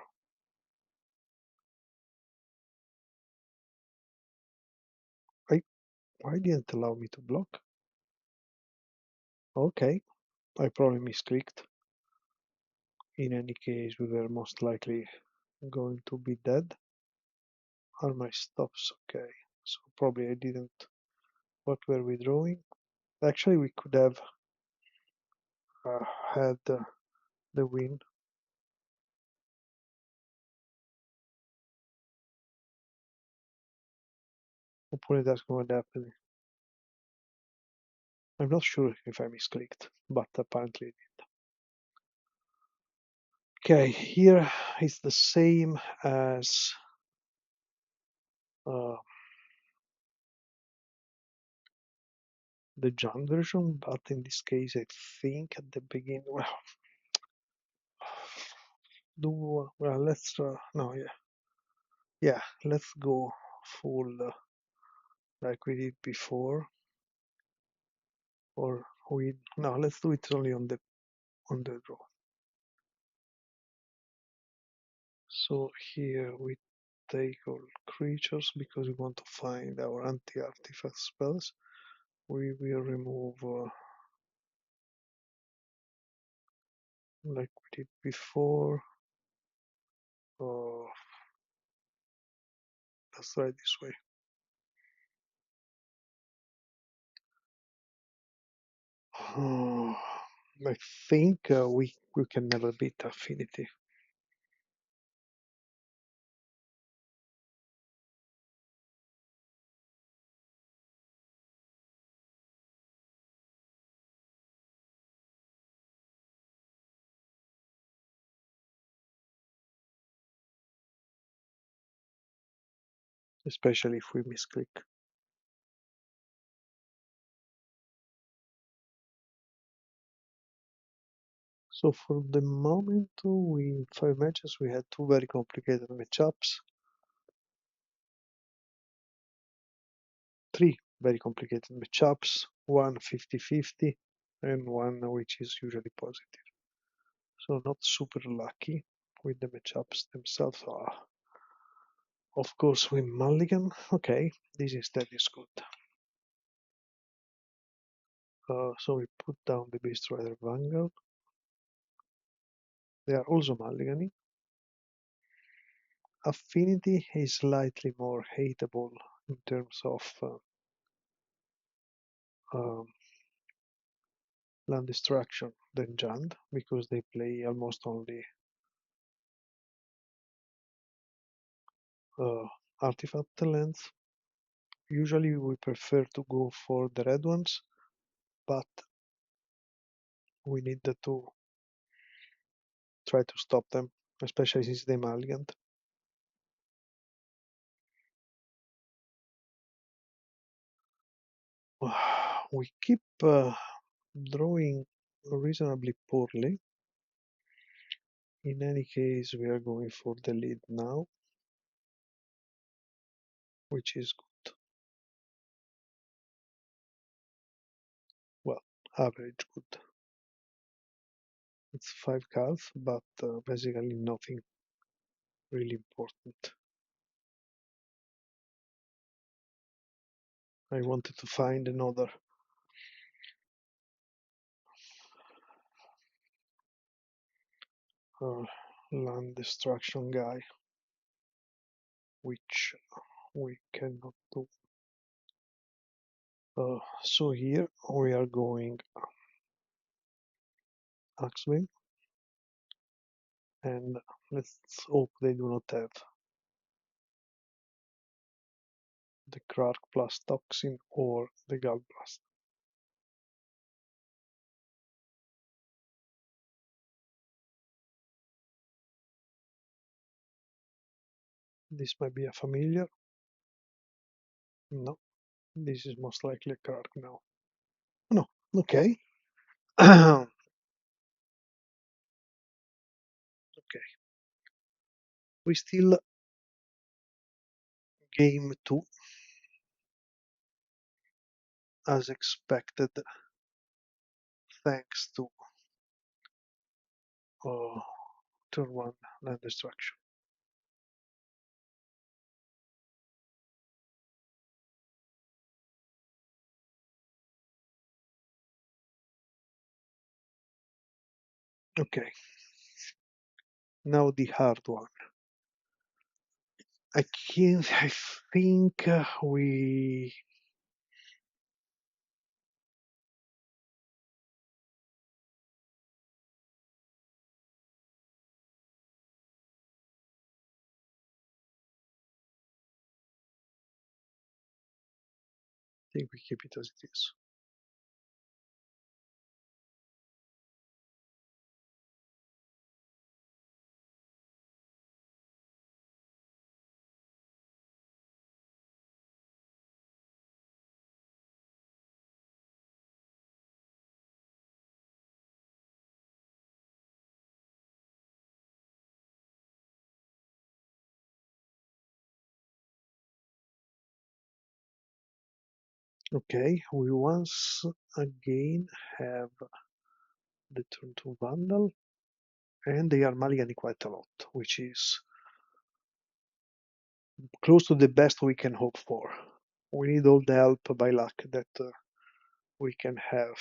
Why didn't allow me to block? Okay, I probably misclicked. In any case, we were most likely going to be dead. Are my stops okay? So probably I didn't. What were we drawing? Actually, we could have had the win. Opponent asking what happened. I'm not sure if I misclicked, but apparently I did. Okay, here is the same as uh, the Jund version, but in this case, I think at the beginning, well, let's no, yeah, let's go full like we did before, or no, let's do it only on the draw. So here we take all creatures because we want to find our anti-artifact spells. We will remove like we did before. Let's try it this way. I think we can never beat Affinity. Especially if we misclick. So for the moment, in 5 matches, we had 2 very complicated matchups. 3 very complicated matchups, one 50-50, and one which is usually positive. So not super lucky with the matchups themselves. Of course, we mulligan. Okay, this instead is good. So we put down the Beast Rider Vanguard. They are also mulliganing. Affinity is slightly more hateable in terms of um, land destruction than Jund because they play almost only artifact lands. Usually we prefer to go for the red ones, but we need to try to stop them, especially since they mulliganed. We keep drawing reasonably poorly. In any case, we are going for the lead now, which is good. Well, average good. It's 5 cards, but basically nothing really important. I wanted to find another land destruction guy, which we cannot do. So here we are going Axwing, and let's hope they do not have the Krark plus Toxin or the Gallblast. This might be a familiar. No, this is most likely a card now. No, okay. Okay, we still game 2 as expected, thanks to turn 1 land destruction. Okay, now the hard one. I think we keep it as it is. Okay, we once again have the turn 2 Vandal, and they are mulliganing quite a lot, which is close to the best we can hope for. We need all the help by luck that we can have.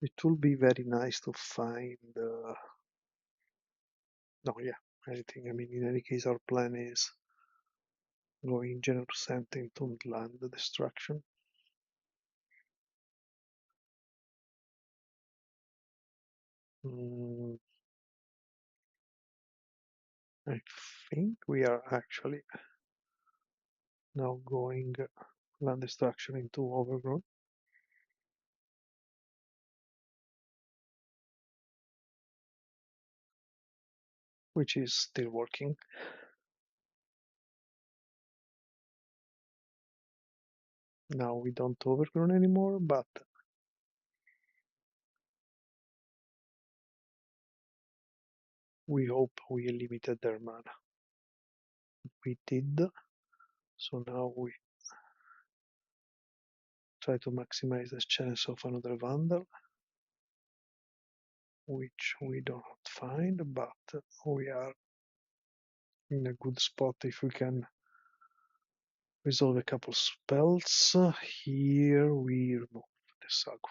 It will be very nice to find. No, yeah, anything. I mean, in any case, our plan is going 100% into land destruction. I think we are actually now going land destruction into overgrown. Which is still working. Now we don't overgrown anymore, but we hope we limited their mana. We did, so now we try to maximize the chance of another Vandal, which we don't find, but we are in a good spot if we can resolve a couple spells. Here we remove the Sagu.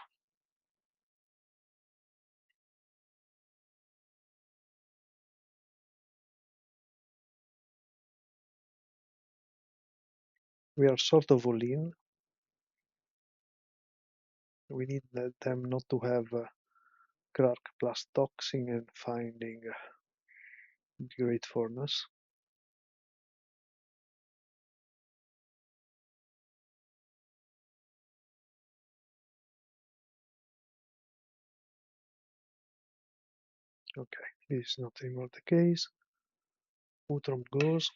We are sort of all in. We need them not to have Krark plus Toxin and finding the Great Furnace. Okay, this is not anymore the case. Utrom goes.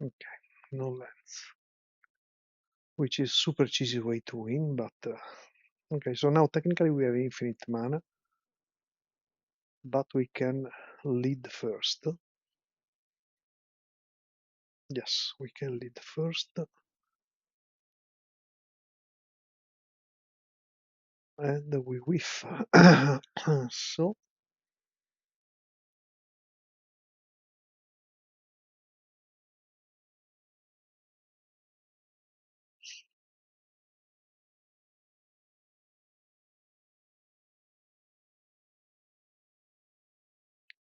Okay, no lands. Which is super cheesy way to win, but okay, so now technically we have infinite mana, but we can lead first. Yes, we can lead first. And we whiff. So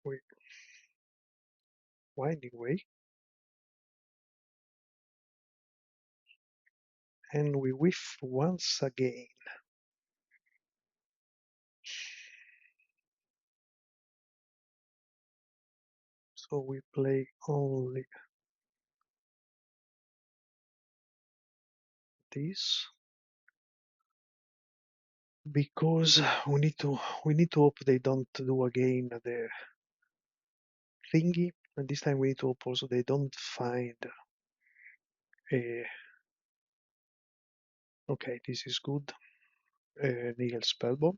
we winding way. And we whiff once again. So we play only this because we need to hope they don't do again the thingy, and this time we need to hope also they don't find a. Okay, this is good. Nigel Spellbomb,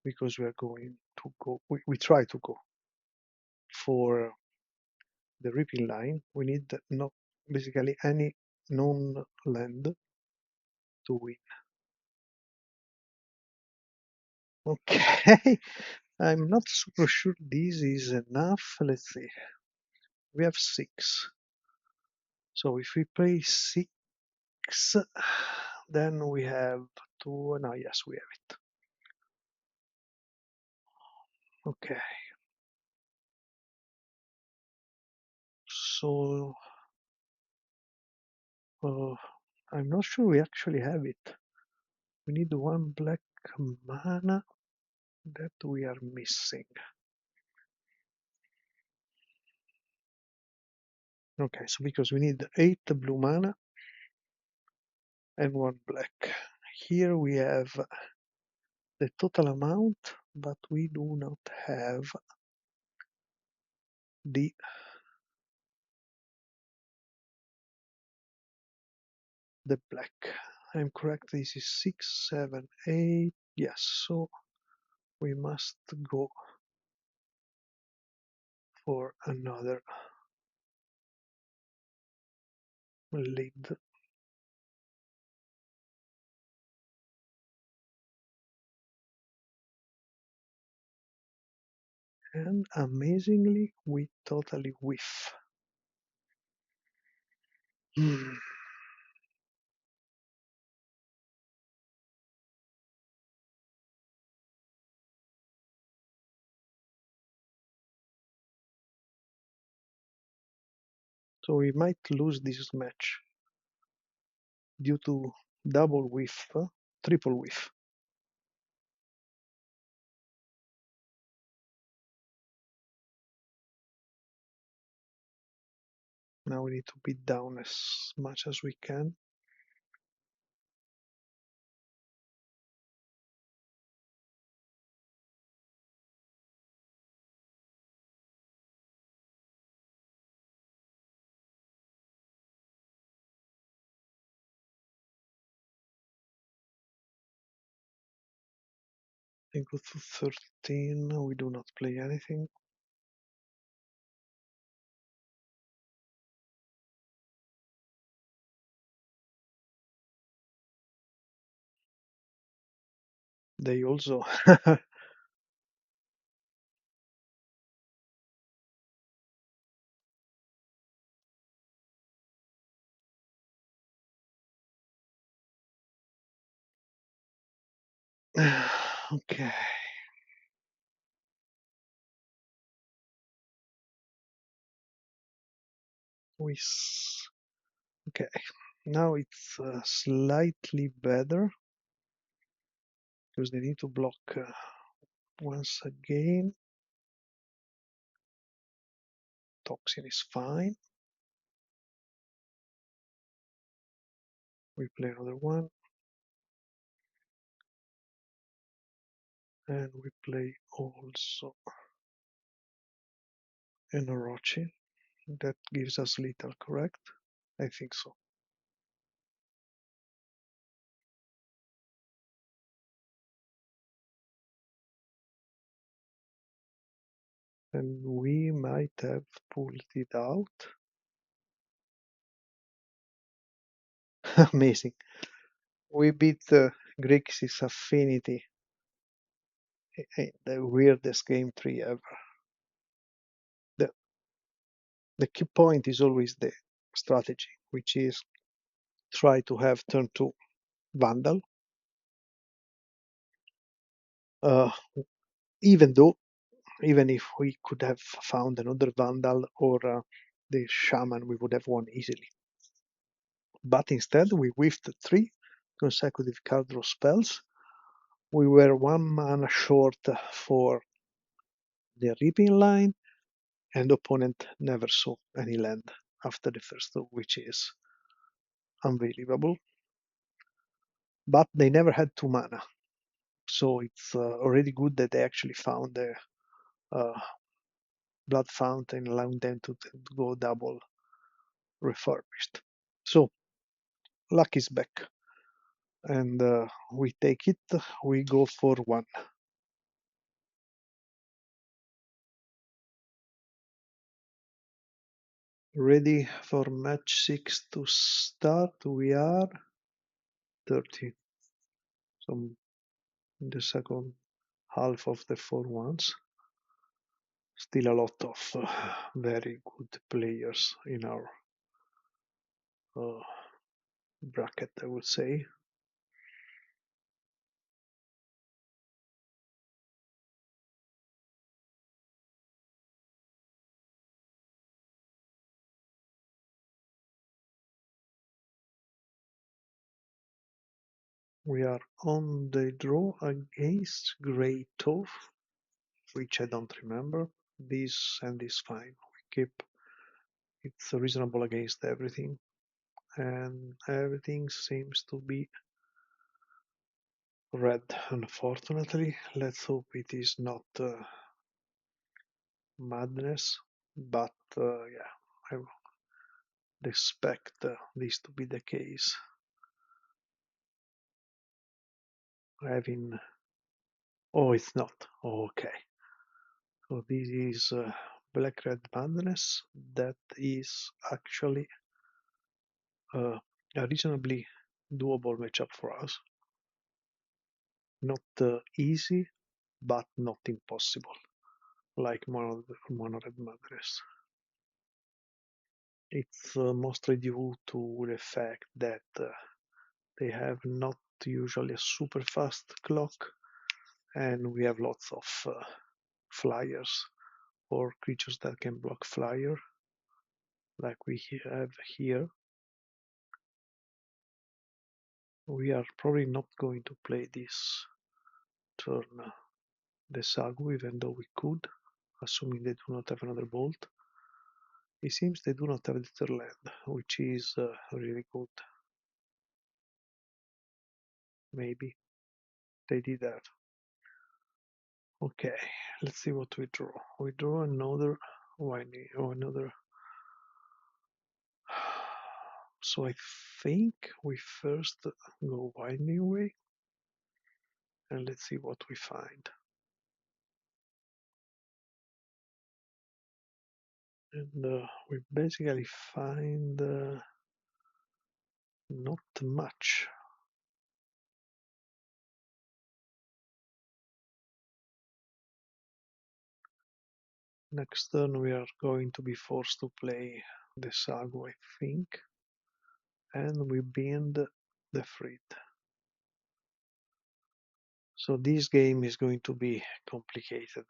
because we are going to go. We try to go for the ripping line. We need not basically any non-land to win. Okay, I'm not super sure this is enough. Let's see. We have 6. So if we play 6, then we have to. No, yes, we have it. Okay. So uh, I'm not sure we actually have it. We need 1 black mana that we are missing. Okay, so because we need 8 blue mana and 1 black. Here we have the total amount, but we do not have the black. I'm correct, this is 6, 7, 8. Yes, so we must go for another lead. And amazingly, we totally whiff. So we might lose this match due to double whiff, triple whiff. Now we need to beat down as much as we can. I go to 13, we do not play anything. They also okay. Okay, now it's slightly better because they need to block once again. Toxin is fine. We play another one. And we play also an Orochi. That gives us lethal, correct? I think so. And we might have pulled it out. Amazing. We beat Grixis Affinity in the weirdest game tree ever. The, the key point is always the strategy, which is try to have turn 2 Vandal. Uh, even if we could have found another Vandal or the Shaman, we would have won easily. But instead, we whiffed 3 consecutive card draw spells. We were 1 mana short for the Reaping line, and opponent never saw any land after the first two, which is unbelievable. But they never had 2 mana, so it's already good that they actually found the blood fountain, allowing them to go double refurbished. So luck is back, and we take it. We go for 1. Ready for match 6 to start. We are 30. So in the second half of the 4-1s. Still a lot of very good players in our uh, bracket, I would say. We are on the draw against grajtow, which I don't remember. This and this fine. We keep it's reasonable against everything, and everything seems to be red. Unfortunately, let's hope it is not madness, but yeah, I would expect this to be the case. Having oh, it's not. Okay. So this is Black Red Madness. That is actually a reasonably doable matchup for us. Not easy, but not impossible, like Mono Red Madness. It's mostly due to the fact that they have not usually a super fast clock, and we have lots of flyers or creatures that can block flyer, like we have here. We are probably not going to play this turn the Sagu, even though we could, assuming they do not have another bolt. It seems they do not have the third land, which is really good. Maybe they did have. Okay, let's see what we draw. We draw another whiny or another. So I think we first go whiny away, and let's see what we find. And we basically find not much. Next turn we are going to be forced to play the Sagu, I think, and we bend the Frit. So this game is going to be complicated.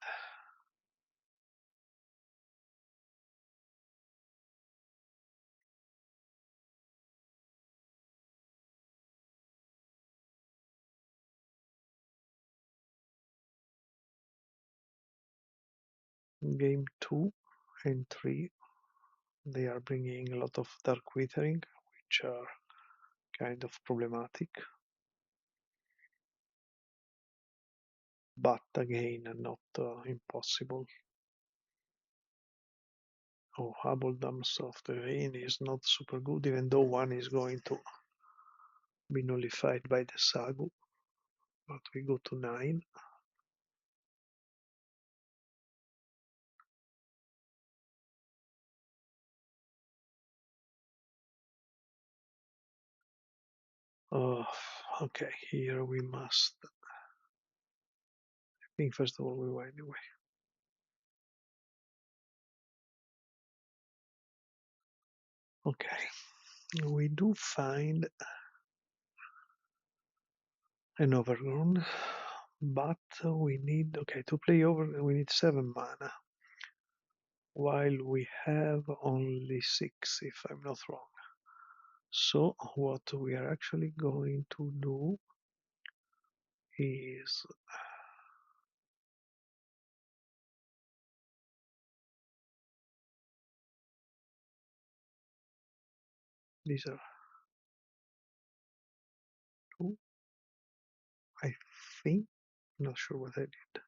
Game 2 and 3, they are bringing a lot of Dark Withering, which are kind of problematic. But again, not impossible. Oh, Abuldams of the Vein is not super good, even though one is going to be nullified by the Sagu. But we go to 9. Okay, here we must. I think first of all we wind away. Okay, we do find an Overgrown, but we need, okay, to play over, we need 7 mana, while we have only 6, if I'm not wrong. So what we are actually going to do is These are 2, I think. Not sure what I did.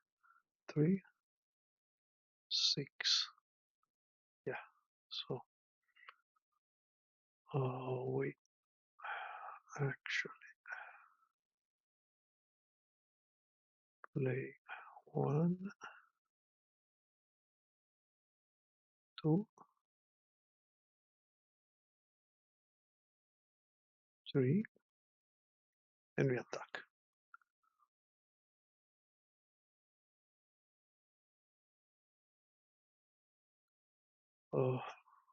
3, 6. Yeah. So we actually play 1, 2, 3, and we attack.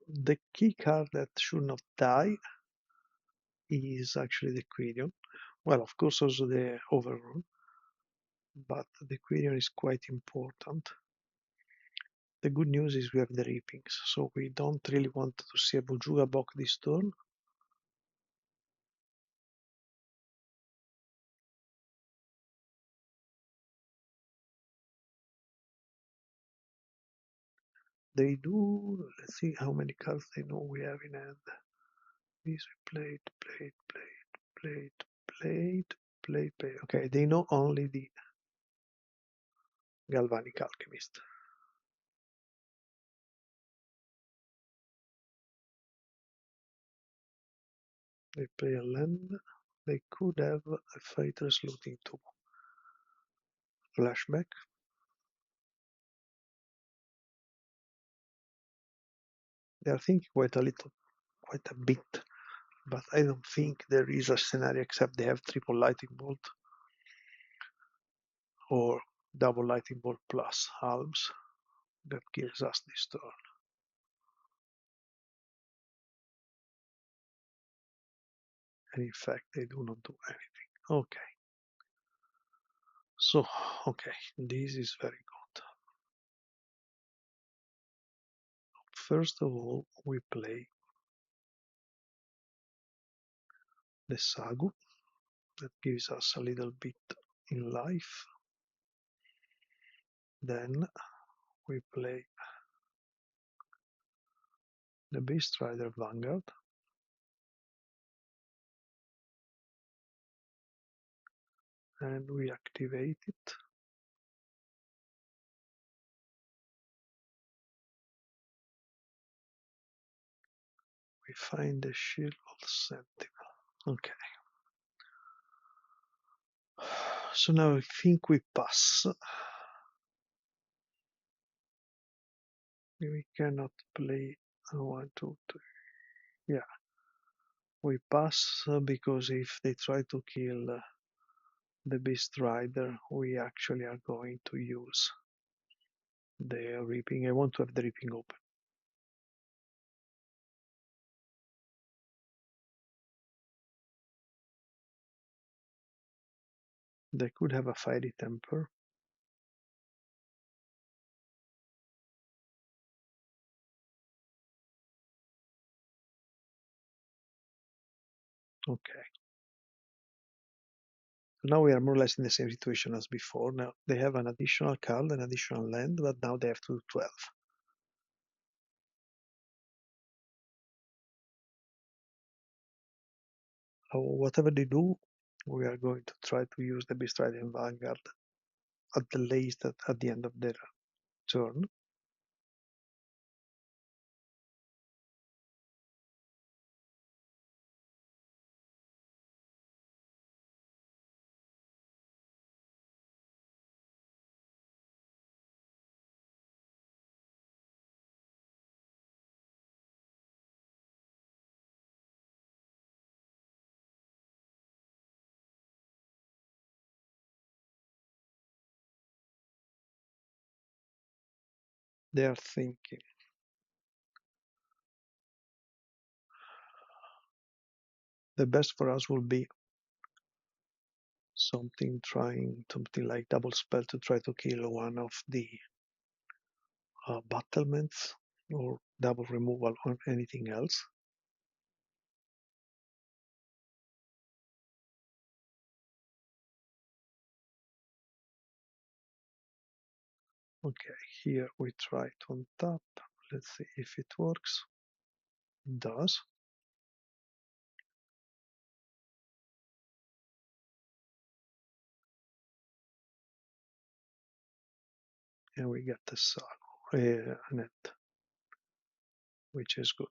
The key card that should not die is actually the Quirion. Well, of course, also the Overrun, but the Quirion is quite important. The good news is we have the Reapings, so we don't really want to see a Bujuga Bok this turn. They do, let's see how many cards they know we have in hand. These we played. Okay, they know only the Galvanic Alchemist. They play a land. They could have a Fighter's Looting too. Flashback. They are thinking quite a bit, but I don't think there is a scenario except they have triple lightning bolt or double lightning bolt plus halves that gives us this turn. And in fact, they do not do anything. Okay. So, okay, this is very good. First of all, we play the Sagu. That gives us a little bit in life. Then we play the Beast Rider Vanguard. And we activate it. We find the Shield of Sentinel. Okay. So now I think we pass. We cannot play 1, 2, 3. Yeah. We pass because if they try to kill the Beast Rider, we actually are going to use the Reaping. I want to have the Reaping open. They could have a Fiery Temper. Okay. So now we are more or less in the same situation as before. Now they have an additional card, an additional land, but now they have to do 12. So whatever they do, we are going to try to use the Beast Rider and Vanguard at the latest at the end of their turn. They are thinking. The best for us will be something like double spell to try to kill one of the battlements or double removal or anything else. Okay, here we try to untap. Let's see if it works. It does. and we get the net, which is good.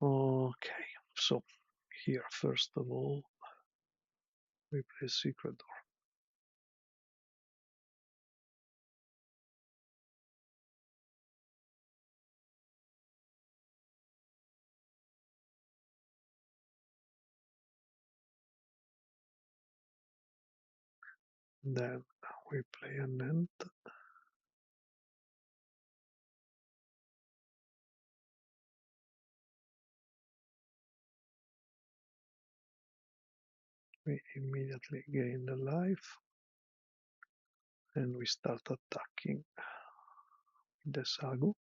Okay, so here first of all we play secret door. Then we play an end. We immediately gain the life and we start attacking the Sagu.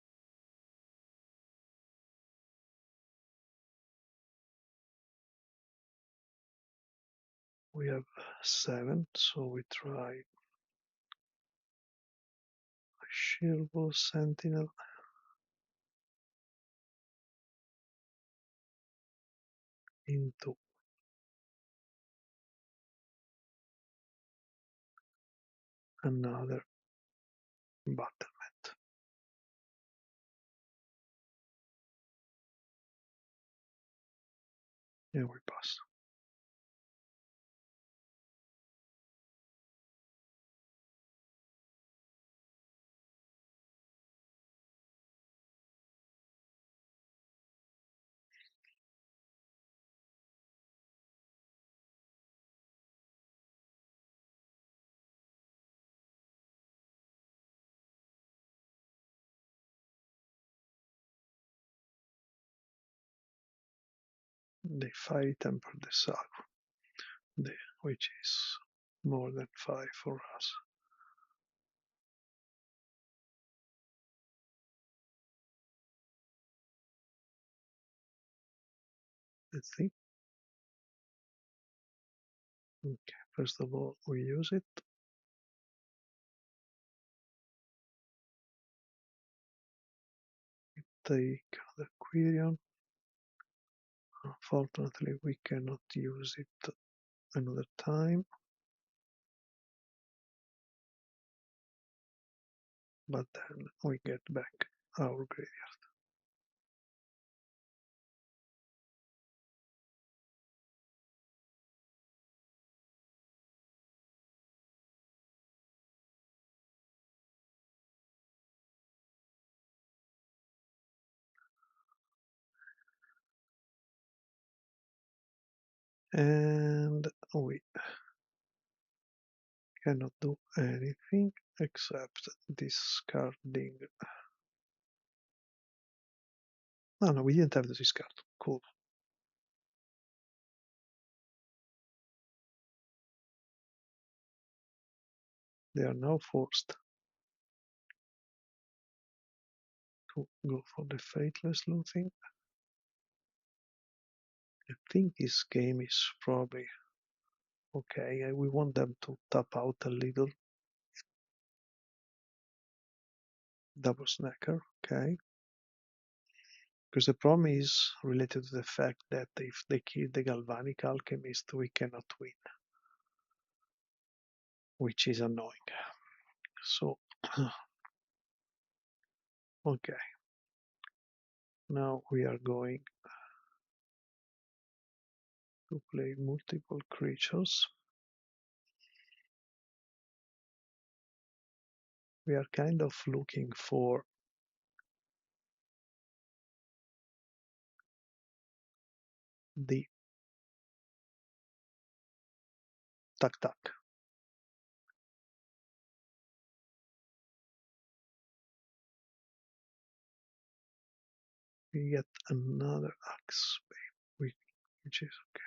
We have 7, so we try a Shearball Sentinel into another Battlement. And we pass. They 5 temper the Sagu, which is more than 5 for us. Let's see. Okay, first of all, we use it. Take the Quirion. Unfortunately, we cannot use it another time, but then we get back our graveyard. And we cannot do anything except discarding. No, we didn't have to discard. Cool. They are now forced to go for the Fateless Looting. I think this game is probably okay. We want them to tap out a little. Double Snacker, okay. Because the problem is related to the fact that if they kill the Galvanic Alchemist, we cannot win, which is annoying. So, okay. Now we are going to play multiple creatures. We are kind of looking for the tuck. We get another axe, which is okay.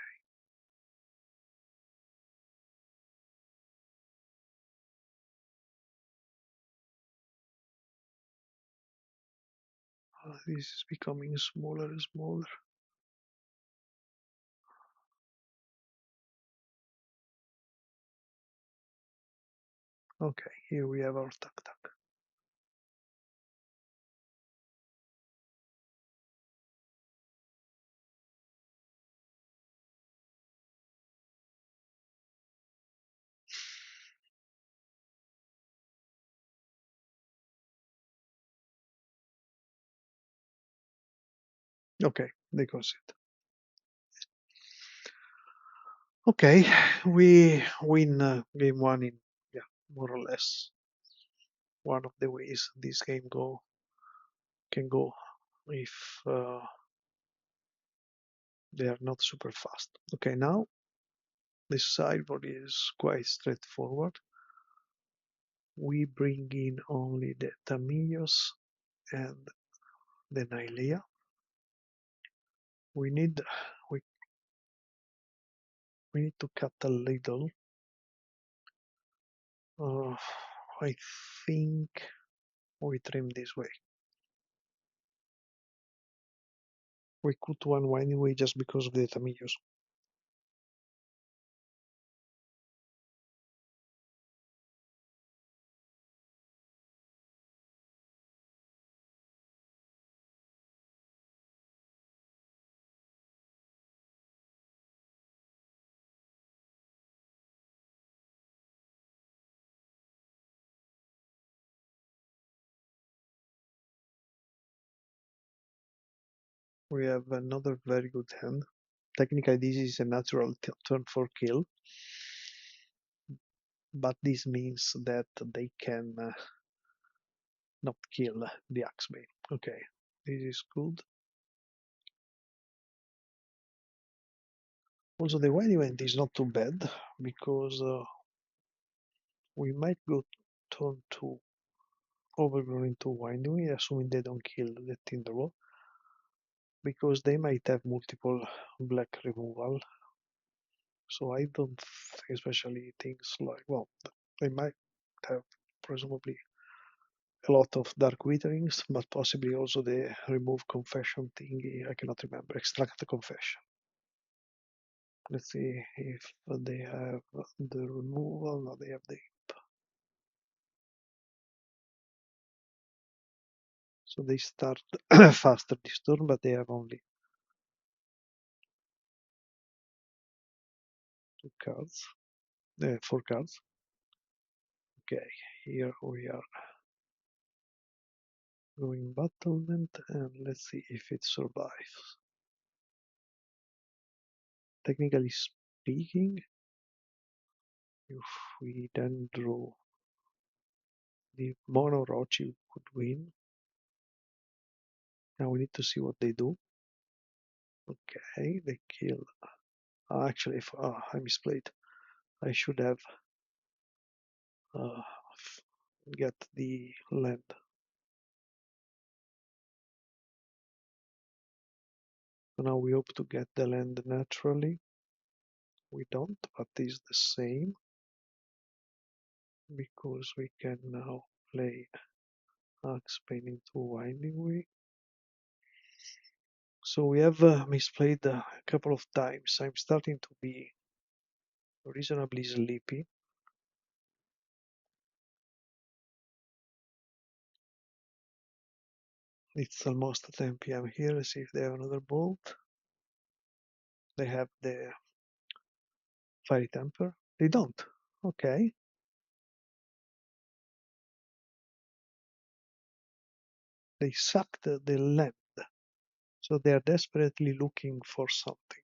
This is becoming smaller and smaller. Okay, here we have our tuck. Okay, they concede. Okay, we win game one in, yeah, more or less one of the ways this game can go if they are not super fast. Okay, now this sideboard is quite straightforward. We bring in only the Tamillos and the Nylea. We need we need to cut a little. I think we trim this way. We cut one anyway just because of the Tamillos. We have another very good hand. Technically, this is a natural turn for kill, but this means that they can not kill the Axebane. Okay, this is good. Also, the wild event is not too bad because we might go turn 2 overgrown into winding, assuming they don't kill the Tinderbolt, because they might have multiple black removal. So I don't think, especially things like, well, they might have presumably a lot of dark witherings, but possibly also the remove confession thingy. I cannot remember. Extract the confession. Let's see if they have the removal. No, they have the imp. So they start faster this turn, but they have only 2 cards, 4 cards. Okay, here we are going battlement, and let's see if it survives. Technically speaking, if we then draw the mono Rochi, could win. Now we need to see what they do. Okay, they kill. Actually, if I misplayed, I should have uh, get the land. So now we hope to get the land naturally. We don't, but it's the same because we can now play Axebane into Winding Way. So we have misplayed a couple of times. I'm starting to be reasonably sleepy. It's almost 10 p.m. here. Let's see if they have another bolt. They have the Fiery Temper. They don't. Okay. They sucked the land. So they are desperately looking for something.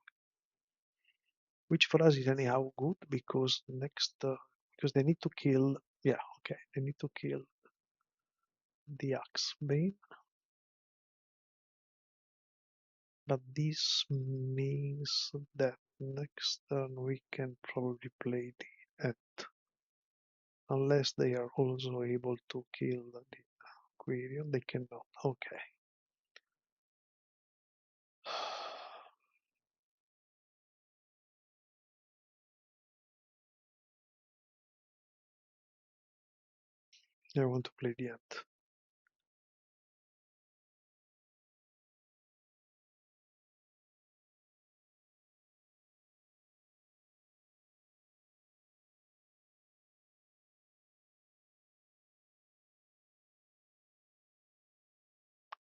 Which for us is anyhow good because because they need to kill. Yeah, okay. They need to kill the Axebane. But this means that next turn we can probably play the Ant. Unless they are also able to kill the Quirion, they cannot. Okay. I want to play the Ant.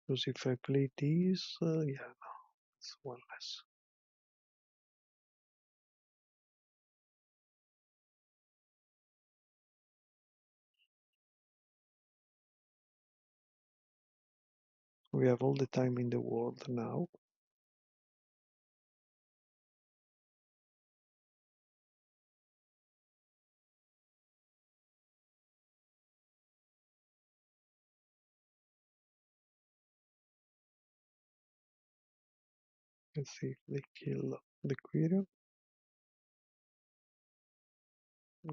Because if I play these, yeah, no, it's one less. We have all the time in the world now. Let's see if they kill the Quirion.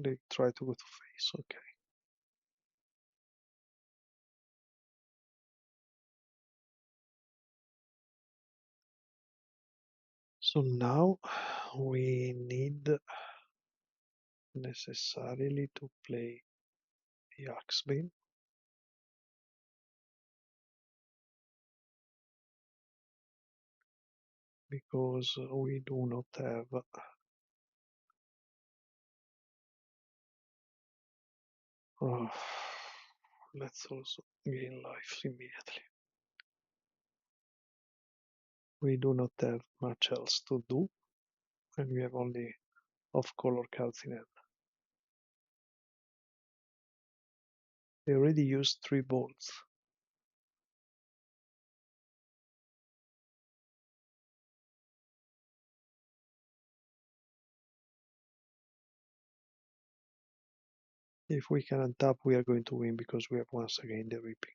They try to go to face, okay. So now we need necessarily to play the Axebane. Because we do not have let's also gain life immediately. We do not have much else to do, and we have only off-color cards in hand. They already used 3 bolts. If we can untap, we are going to win because we have once again the Reaping.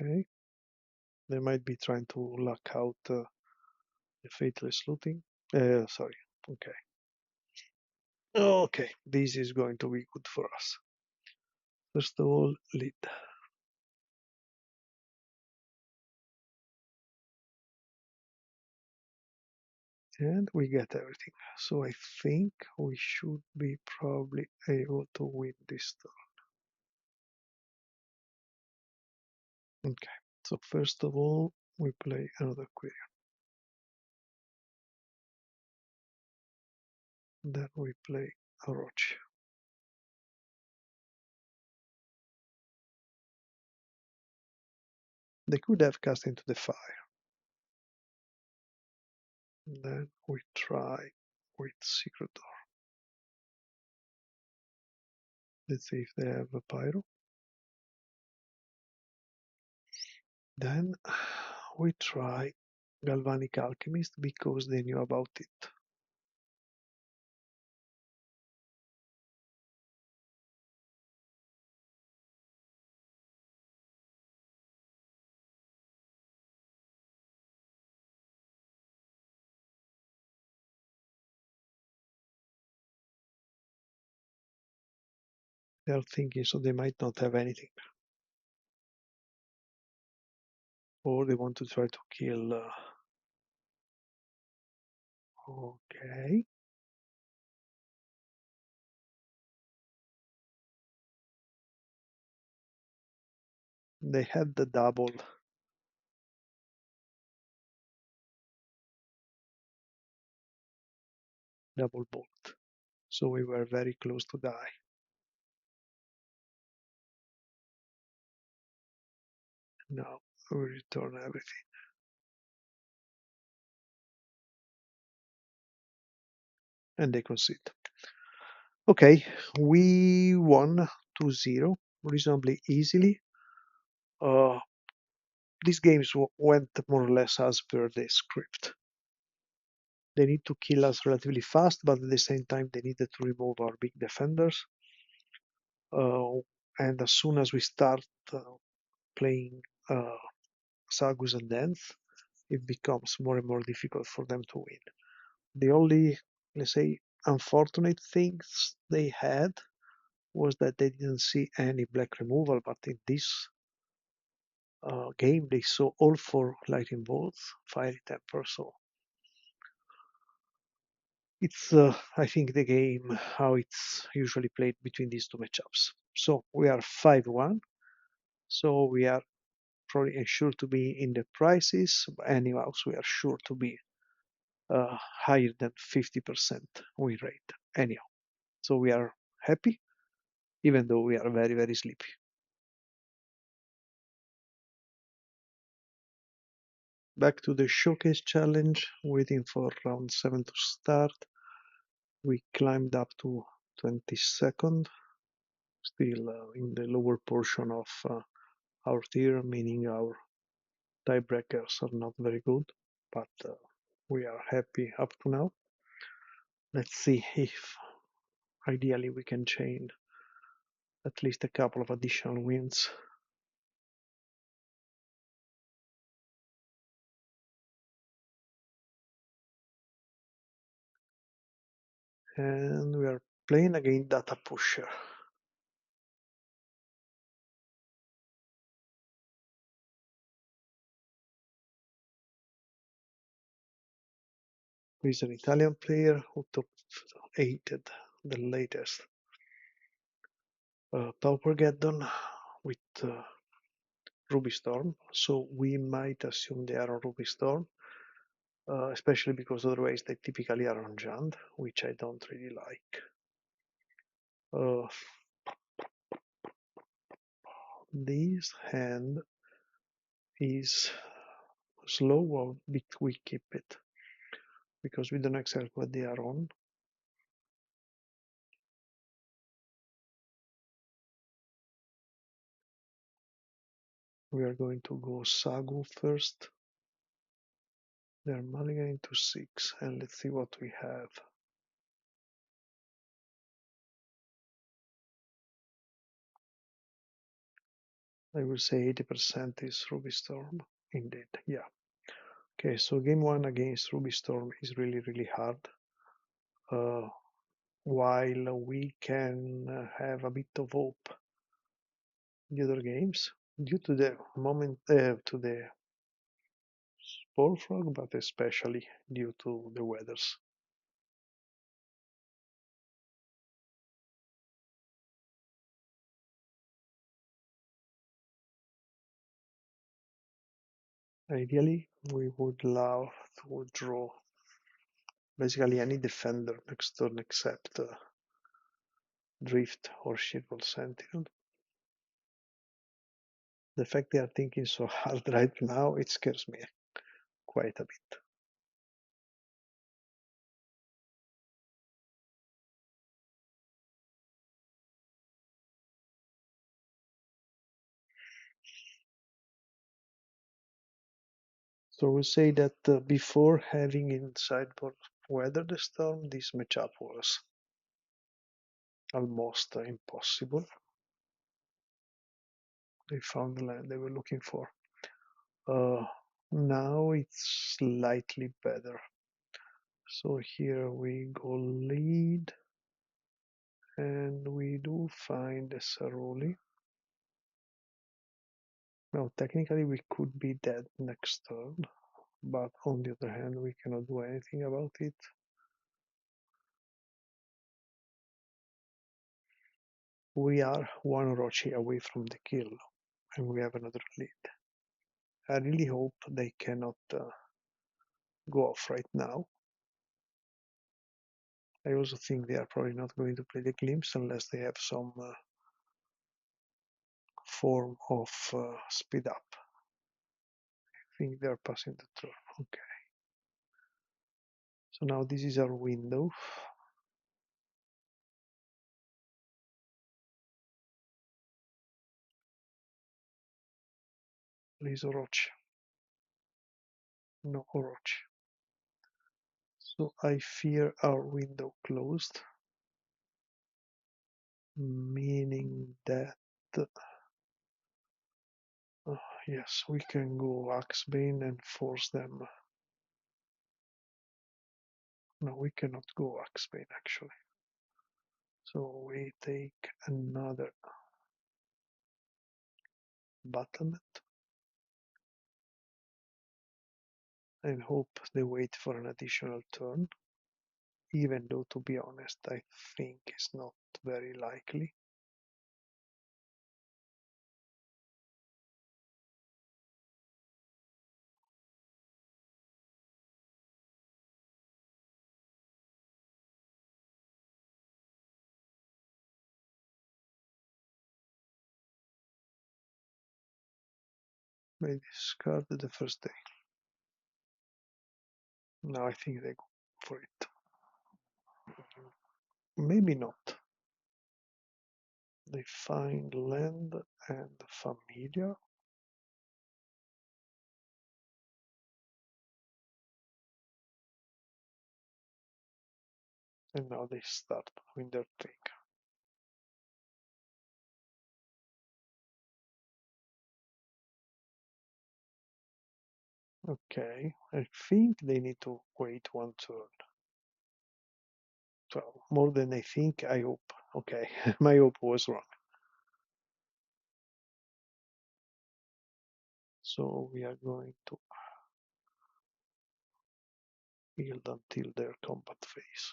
Okay. They might be trying to lock out the Faithless Looting. Sorry. Okay. Okay, this is going to be good for us. First of all, lead. And we get everything. So I think we should be probably able to win this turn. Okay, so first of all, we play another Quirion. Then we play Orochi. They could have cast into the fire. Then we try with Secret Door. Let's see if they have a Pyro. Then we try Galvanic Alchemist because they knew about it. They are thinking, so they might not have anything. Or they want to try to kill. Okay. They had the double bolt. So we were very close to die. Now we return everything. And they concede. Okay, we won 2-0 reasonably easily. These games went more or less as per the script. They need to kill us relatively fast, but at the same time they needed to remove our big defenders. And as soon as we start playing Sagus and Dance, it becomes more and more difficult for them to win. The only, let's say, unfortunate things they had was that they didn't see any black removal, but in this game they saw all 4 lightning bolts, fiery temper, so it's I think the game how it's usually played between these 2 matchups. So we are 5-1, so we are probably sure to be in the prices. Anyhow, we are sure to be higher than 50% win rate. Anyhow, so we are happy, even though we are very, very sleepy. Back to the showcase challenge, waiting for round 7 to start. We climbed up to 22nd, still in the lower portion of our tier, meaning our tiebreakers are not very good, but we are happy up to now. Let's see if ideally we can chain at least a couple of additional wins And we are playing against DataPusher. Who is an Italian player who top 8'd the latest Pauper Geddon with Ruby Storm, so we might assume they are on Ruby Storm, especially because otherwise they typically are on Jund, which I don't really like. This hand is slow, but we keep it because we don't know exactly what they are on. We are going to go Sagu first. They're mulliganing into 6, and let's see what we have. I will say 80% is Ruby Storm. Indeed, yeah. Okay, so game 1 against Ruby Storm is really, really hard. While we can have a bit of hope in the other games due to the moment to the spore frog, but especially due to the weathers. Ideally, we would love to draw basically any defender next turn except Drift or Shipwell Sentinel. The fact they are thinking so hard right now, it scares me quite a bit. So we'll say that before having in sideboard Weather the Storm, this matchup was almost impossible. They found the land they were looking for. Now it's slightly better. So here we go lead, and we do find a Saruli. Now technically we could be dead next turn, but on the other hand we cannot do anything about it. We are one Orochi away from the kill, and we have another lead. I really hope they cannot go off right now. I also think they are probably not going to play the Glimpse unless they have some form of speed up. I think they are passing the turn. Okay. So now this is our window. Please Orochi. No Orochi. So I fear our window closed, meaning that yes, we can go Axebane and force them. No, we cannot go Axebane actually. So we take another battlement and hope they wait for an additional turn, even though to be honest I think it's not very likely. They discarded the first day. Now I think they go for it. Maybe not. They find land and familiar. And now they start doing their thing. Okay, I think they need to wait one turn. 12. More than I think, I hope. Okay, my hope was wrong. So we are going to yield until their combat phase.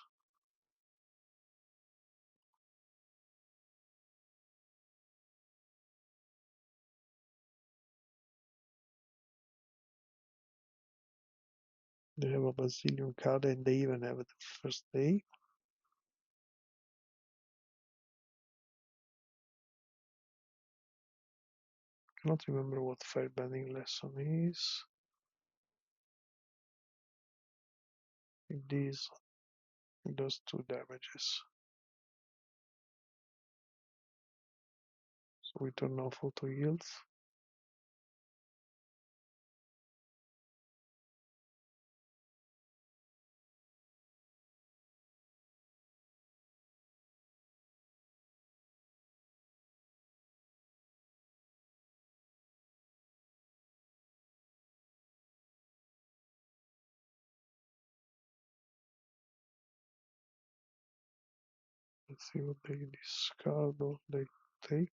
They have a bazillion card and they even have the first day. Cannot remember what firebending lesson is. It is, it does 2 damages. So we turn off auto yields. Let's see what they discard or they take.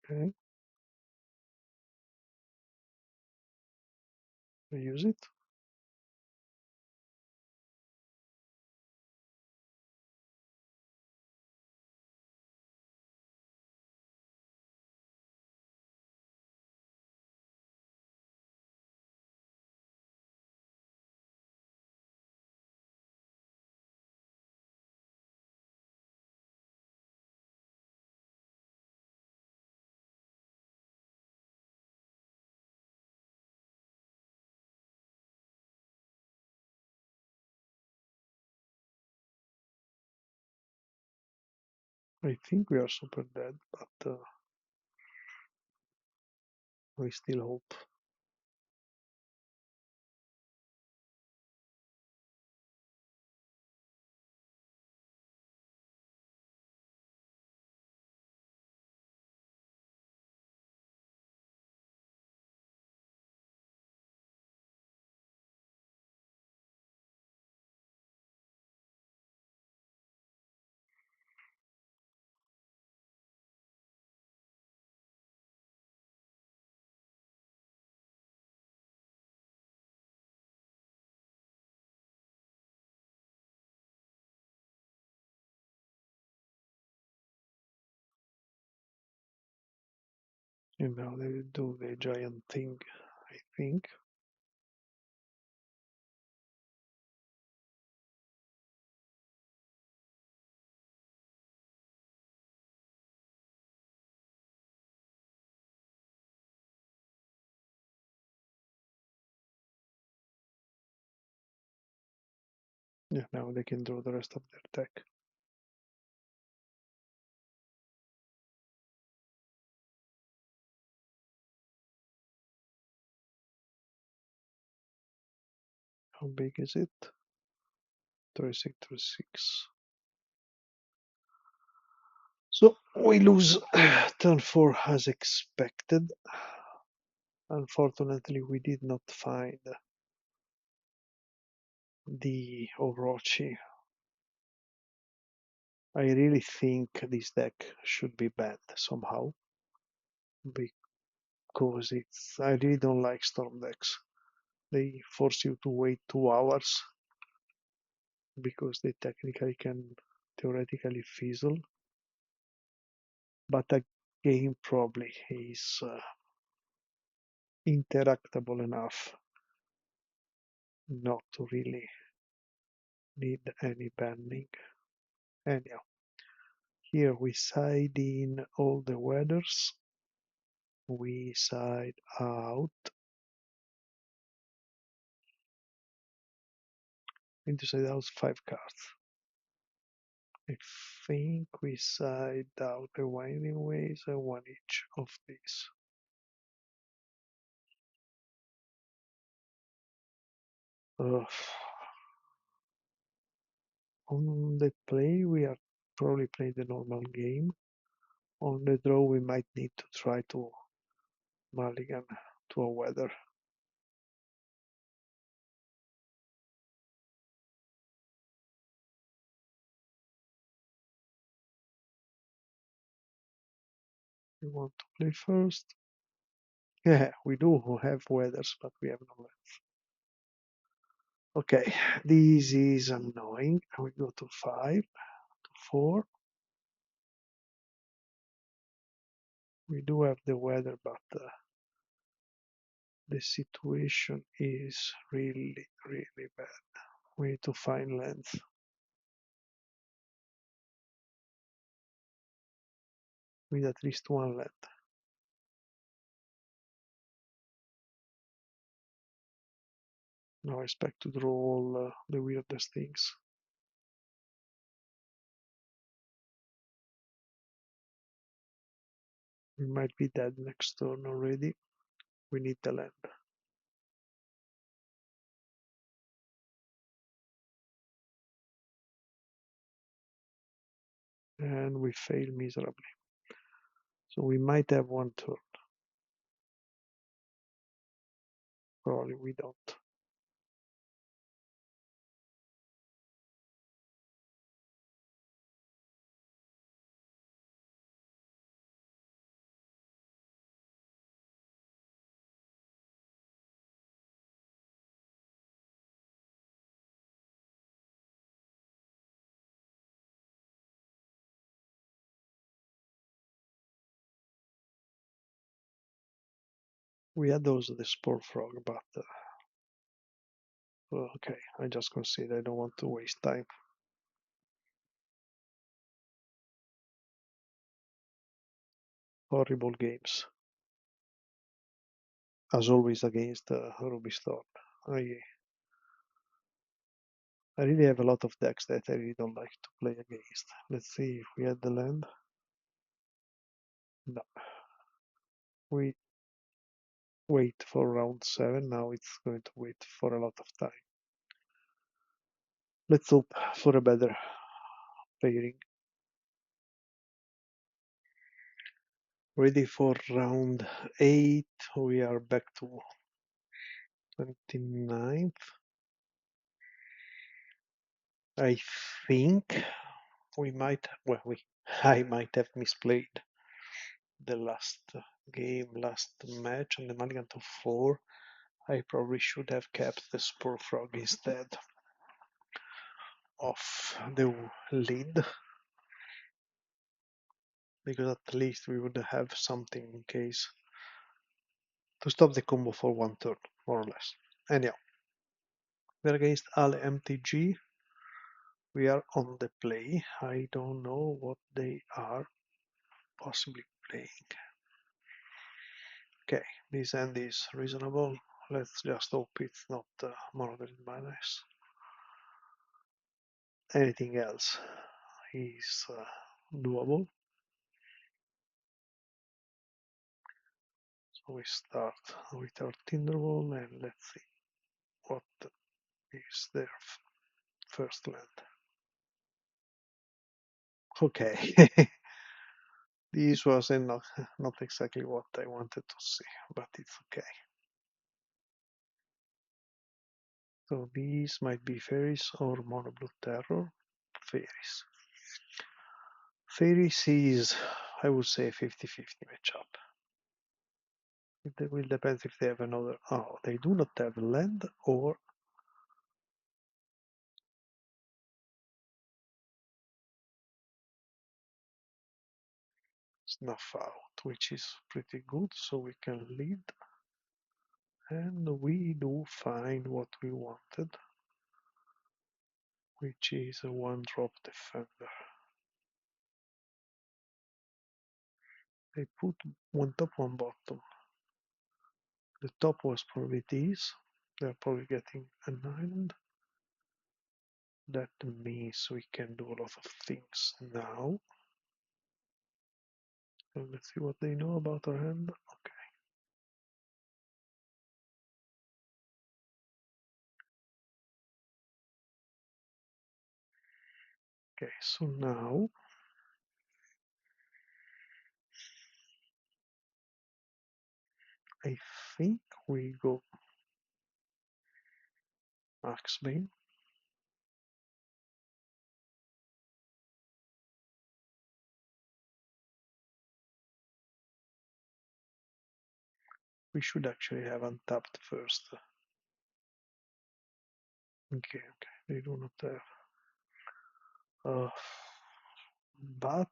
Okay, they use it. I think we are super dead, but we still hope. And now they will do the giant thing, I think. Yeah, now they can draw the rest of their deck. How big is it? 36, 36. So we lose turn 4 as expected. Unfortunately, we did not find the Orochi. I really think this deck should be banned somehow because I really don't like storm decks. They force you to wait 2 hours because they technically can theoretically fizzle, but a game probably is interactable enough not to really need any banning. Anyhow, here we side in all the weathers. We side out. Into side out 5 cards. I think we side out the winding ways and one each of these. On the play, we are probably playing the normal game. On the draw, we might need to try to mulligan to a weather. We want to play first. Yeah, we do have weathers, but we have no land. Okay, this is annoying. We go to 5, to 4. We do have the weather, but the situation is really, really bad. We need to find lands. We need at least one land. Now I expect to draw all the weirdest things. We might be dead next turn already. We need the land. And we fail miserably. So we might have one turn. Probably we don't. We had those the spore frog, but okay, I just consider I don't want to waste time. Horrible games. As always against Ruby Storm. I really have a lot of decks that I really don't like to play against. Let's see if we had the land. No. We wait for round 7. Now it's going to wait for a lot of time. Let's hope for a better pairing. Ready for round 8. We are back to 29th. I think we might, well, I might have misplayed the last game, last match on the Mulligan to 4. I probably should have kept the Spore Frog instead of the lead, because at least we would have something in case to stop the combo for one turn, more or less. Anyhow, we're against Ale MTG. We are on the play. I don't know what they are possibly playing. Okay, this end is reasonable. Let's just hope it's not Monogram Madness. Anything else is doable. So we start with our Tinderwall and let's see what is their first land. Okay, this was not exactly what I wanted to see, but it's okay. So these might be Fairies or Mono Blue Terror. Fairies. Fairies is, I would say, 50-50 matchup. It will depend if they have another. Oh, they do not have land or snuff out, which is pretty good. So we can lead, and we do find what we wanted, which is a one-drop defender. They put one top, one bottom. The top was probably these. They're probably getting an island. That means we can do a lot of things now. So let's see what they know about our hand. Okay. Okay, so now I think we go Axbane. We should actually have untapped first. Okay, they do not have. But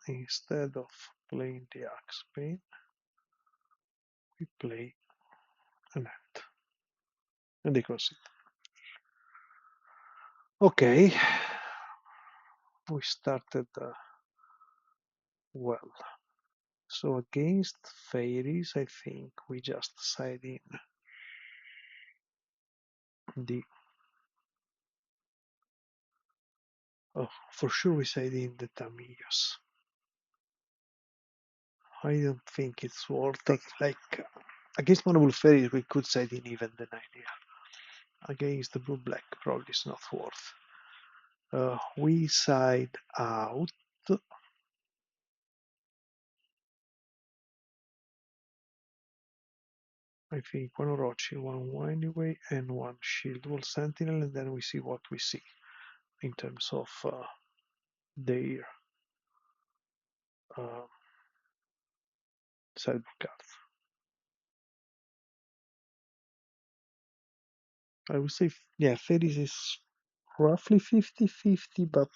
instead of playing the Axe Pain, we play an Ant. And they concede. Okay, we started well. So against Fairies, I think we just side in the. Oh, for sure we side in the Tamias. I don't think it's worth it. Like against Monobull Fairies, we could side in even the 9 here. Against the Blue Black, probably it's not worth. We side out. I think one Orochi, one Windyway, and one Shield Wall Sentinel, and then we see what we see in terms of their uh, sideboard cards. I would say, yeah, Fairies is roughly 50-50, but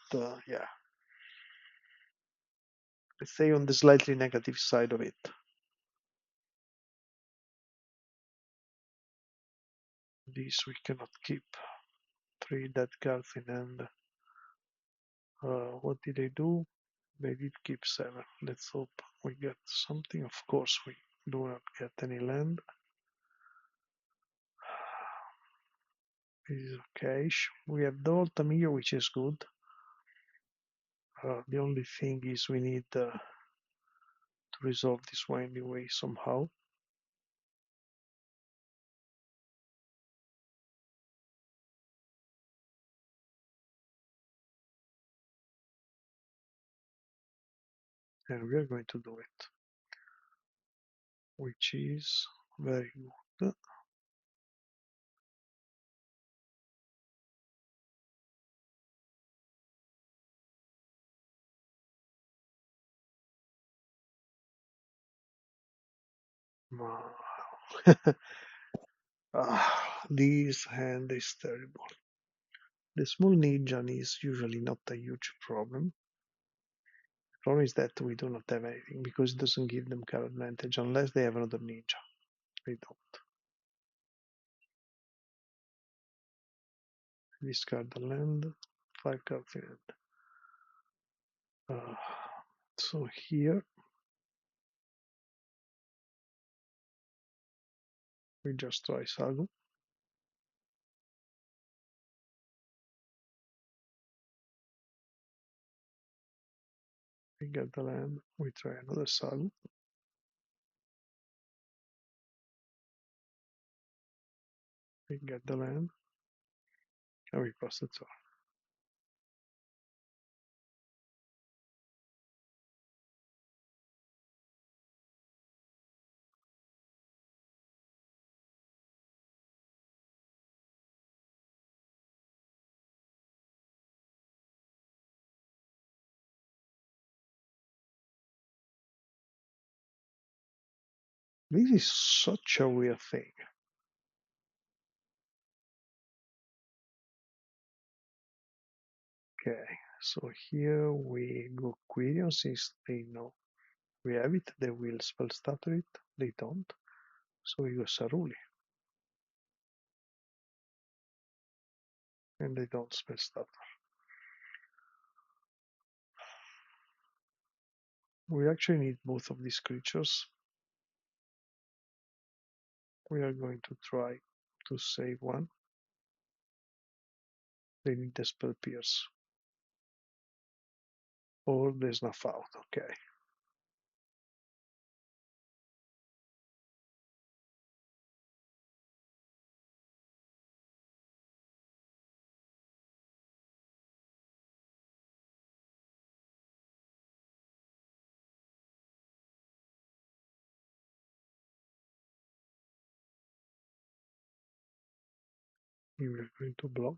yeah, let's say on the slightly negative side of it. This we cannot keep. 3 dead cards in hand. What did they do? They did keep 7. Let's hope we get something. Of course, we do not get any land. This is okay. We have the Ultim here, which is good. The only thing is we need to resolve this winding way somehow. And we are going to do it. Which is very good. This hand is terrible. The small Ninja is usually not a huge problem. The problem is that we do not have anything because it doesn't give them card advantage unless they have another Ninja. They don't. Discard the land, 5 cards in hand. So here we just try Sagu. We get the land, we try another Sagu. We get the land, and we pass the turn. This is such a weird thing. Okay, so here we go Quirion since they know we have it, they will spell stutter it, they don't. So we go Saruli. And they don't spell stutter. We actually need both of these creatures. We are going to try to save one. They need the spell pierce. Or they snuff out, okay. We are going to block.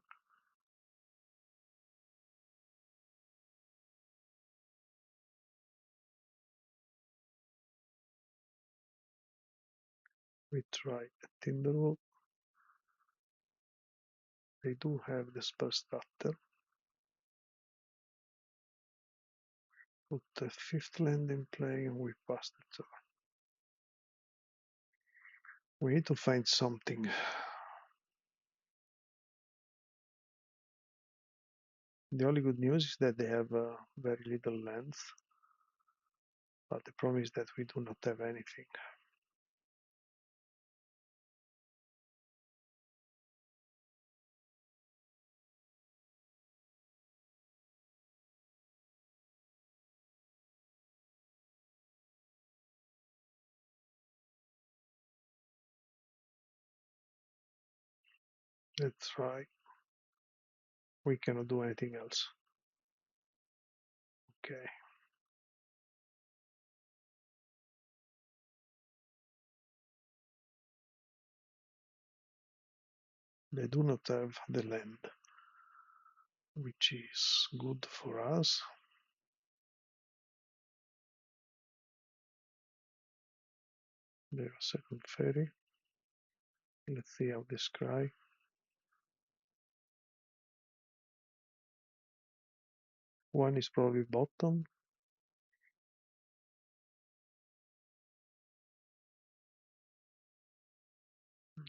We try a Tinderwood. They do have the spell starter. Put the fifth land in play and we pass the turn. We need to find something. The only good news is that they have very little lands, but the problem is that we do not have anything. Let's try. We cannot do anything else. Okay. They do not have the land, which is good for us. They have a second fairy. Let's see how this cry. One is probably bottom.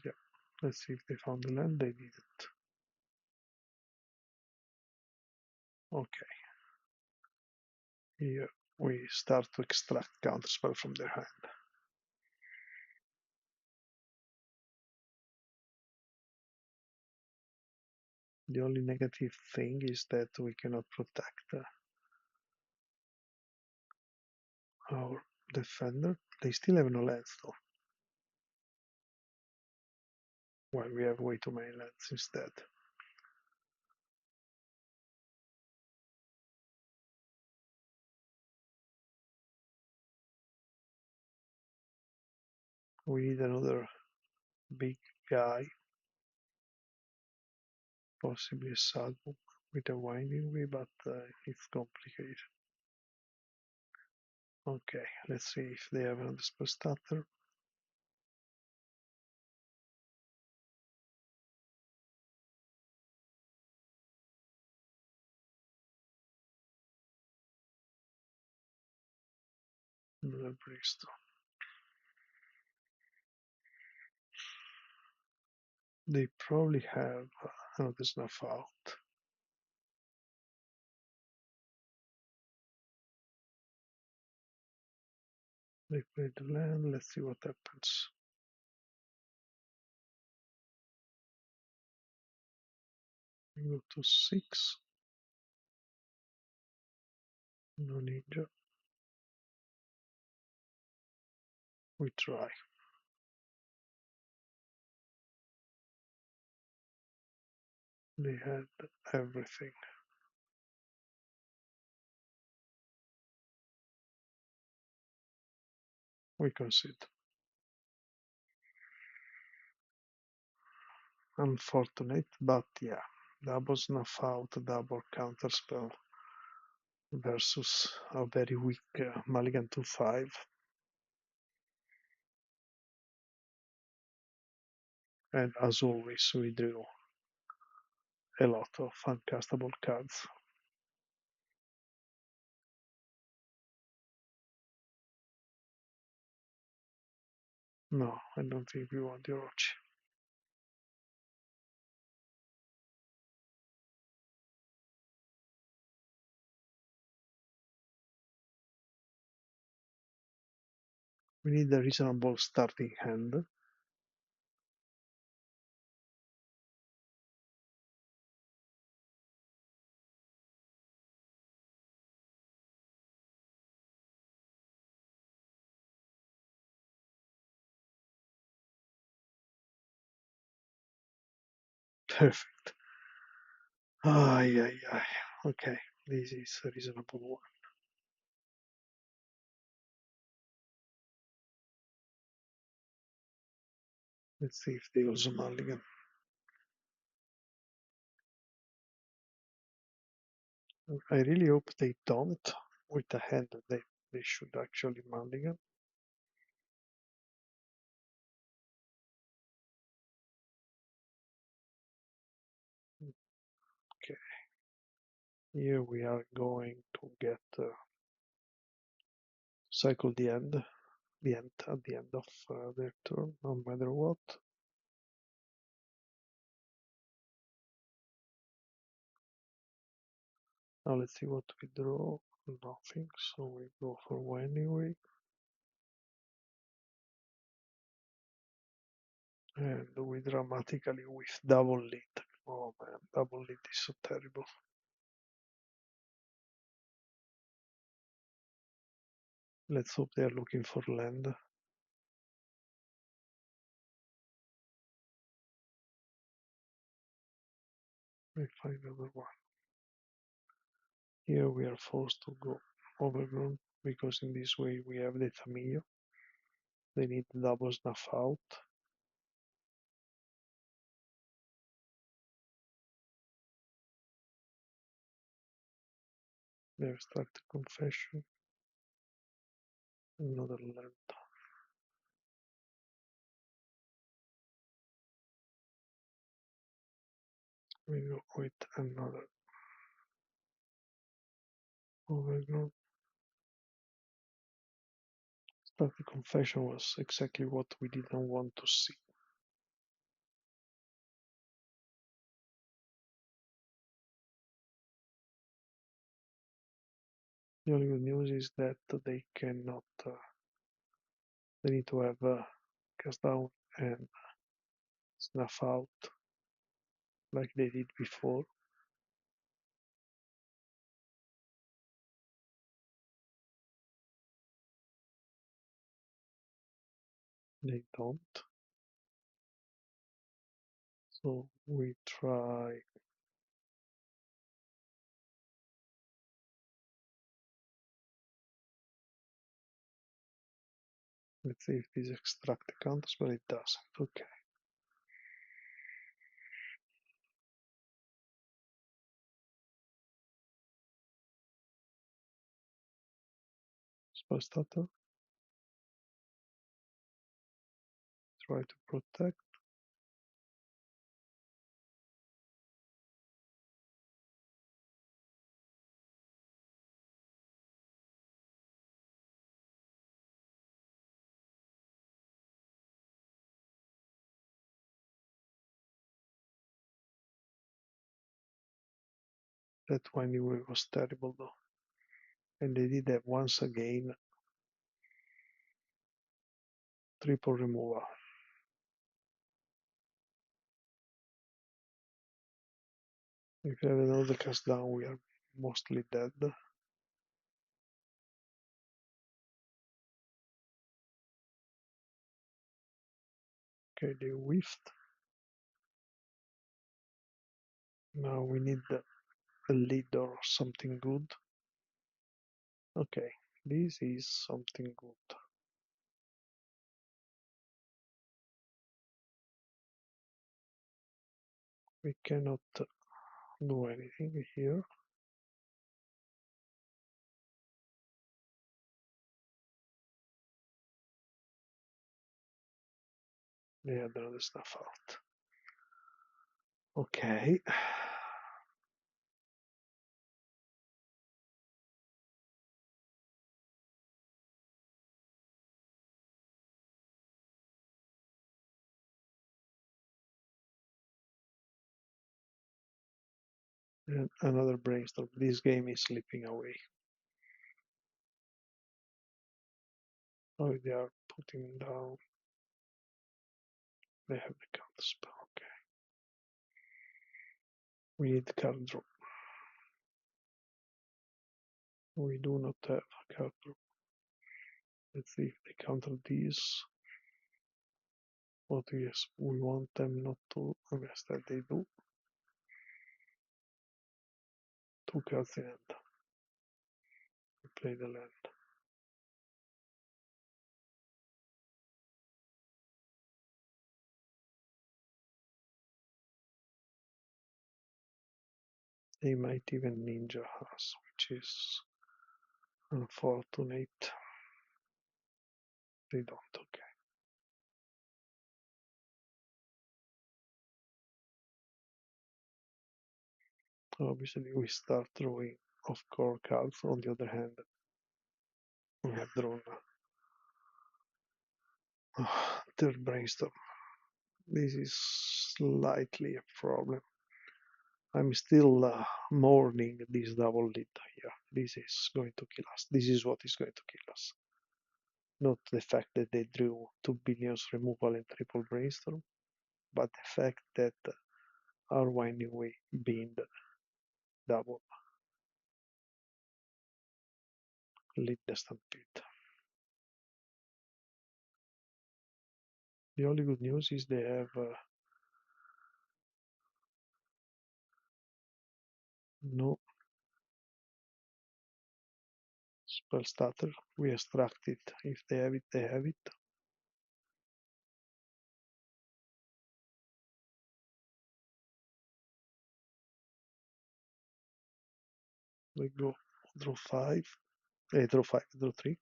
Yeah. Let's see if they found the land. They didn't. Okay. Here we start to extract counterspell from their hand. The only negative thing is that we cannot protect our defender. They still have no lands though. Well, we have way too many lands instead. We need another big guy, possibly a sideboard with a winding way, but it's complicated. Okay, let's see if they have another spell starter. Another Brimstone. They probably have another snuff out. They play the land, let's see what happens. We go to 6. No ninja. We try. They had everything. We concede. Unfortunate, but yeah. Double snuff out, double counterspell versus a very weak Mulligan 2-5. And as always, we drew a lot of uncastable cards. No, I don't think we want the Orochi. We need a reasonable starting hand. Perfect. Ay, ay, ay. Okay, this is a reasonable one. Let's see if they also mulligan. I really hope they don't with the hand that they should actually mulligan. Here we are going to get cycle the end at the end of their turn, no matter what. Now let's see what we draw. Nothing, so we go for one anyway. And we dramatically with double lead. Oh man, double lead is so terrible. Let's hope they are looking for land. We find another one. Here we are forced to go overgrown because in this way we have the Tamio. They need double snuff out. They have extracted confession. Another land. We go with another overgrown. Extracted confession was exactly what we didn't want to see. The only good news is that they cannot. They need to have cast down and snuff out like they did before. They don't. So we try. Let's see if this extract counts, but it doesn't. Okay. Spell starter. Try to protect. That one anyway was terrible though. And they did that once again. Triple removal. If you have another cast down, we are mostly dead. Okay, they whiffed. Now we need a lead or something good. Okay, this is something good. We cannot do anything here. They had another stuff out. Okay. And another brainstorm. This game is slipping away. Oh, they are putting down. They have the counter spell. Okay. We need card draw. We do not have a card draw. Let's see if they counter these. What yes, we want them not to. I guess that they do. 2 cards in hand. We play the land. They might even ninja us, which is unfortunate. They don't. Okay. Obviously, we start drawing off core cards. On the other hand, we have drawn third brainstorm. This is slightly a problem. I'm still mourning this double lead here. This is going to kill us. This is what is going to kill us. Not the fact that they drew 2 billions removal and triple brainstorm, but the fact that our winding way binned double lead the stampede. The only good news is they have no spell starter. We extract it. If they have it, they have it. We go draw 5. Draw 5, draw 3.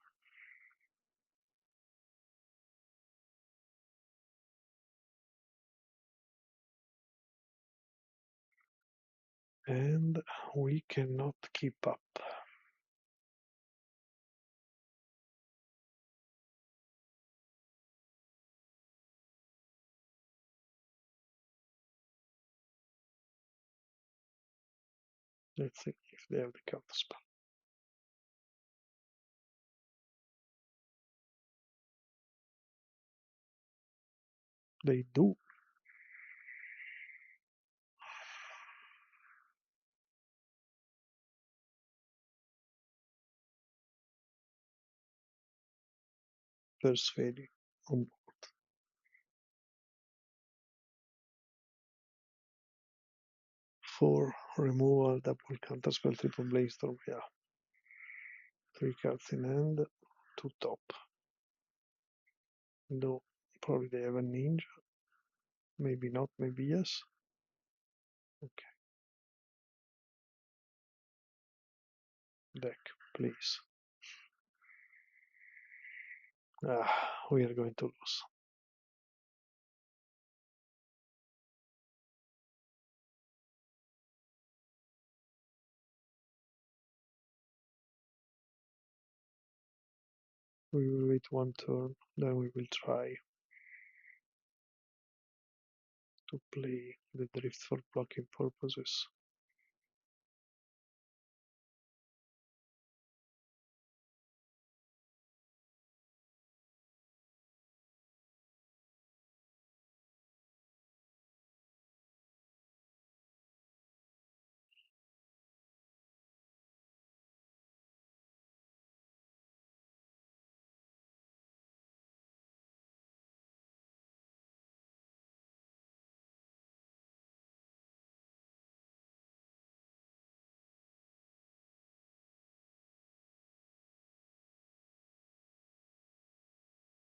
And we cannot keep up. Let's see if they have the counter spell. They do. First fairy on board. For removal, double counter spell, triple brainstorm. Yeah. 3 cards in hand, 2 top. No, probably they have a ninja. Maybe not, maybe yes. Okay. Deck, please. We are going to lose. We will wait one turn, then we will try to play the drift for blocking purposes.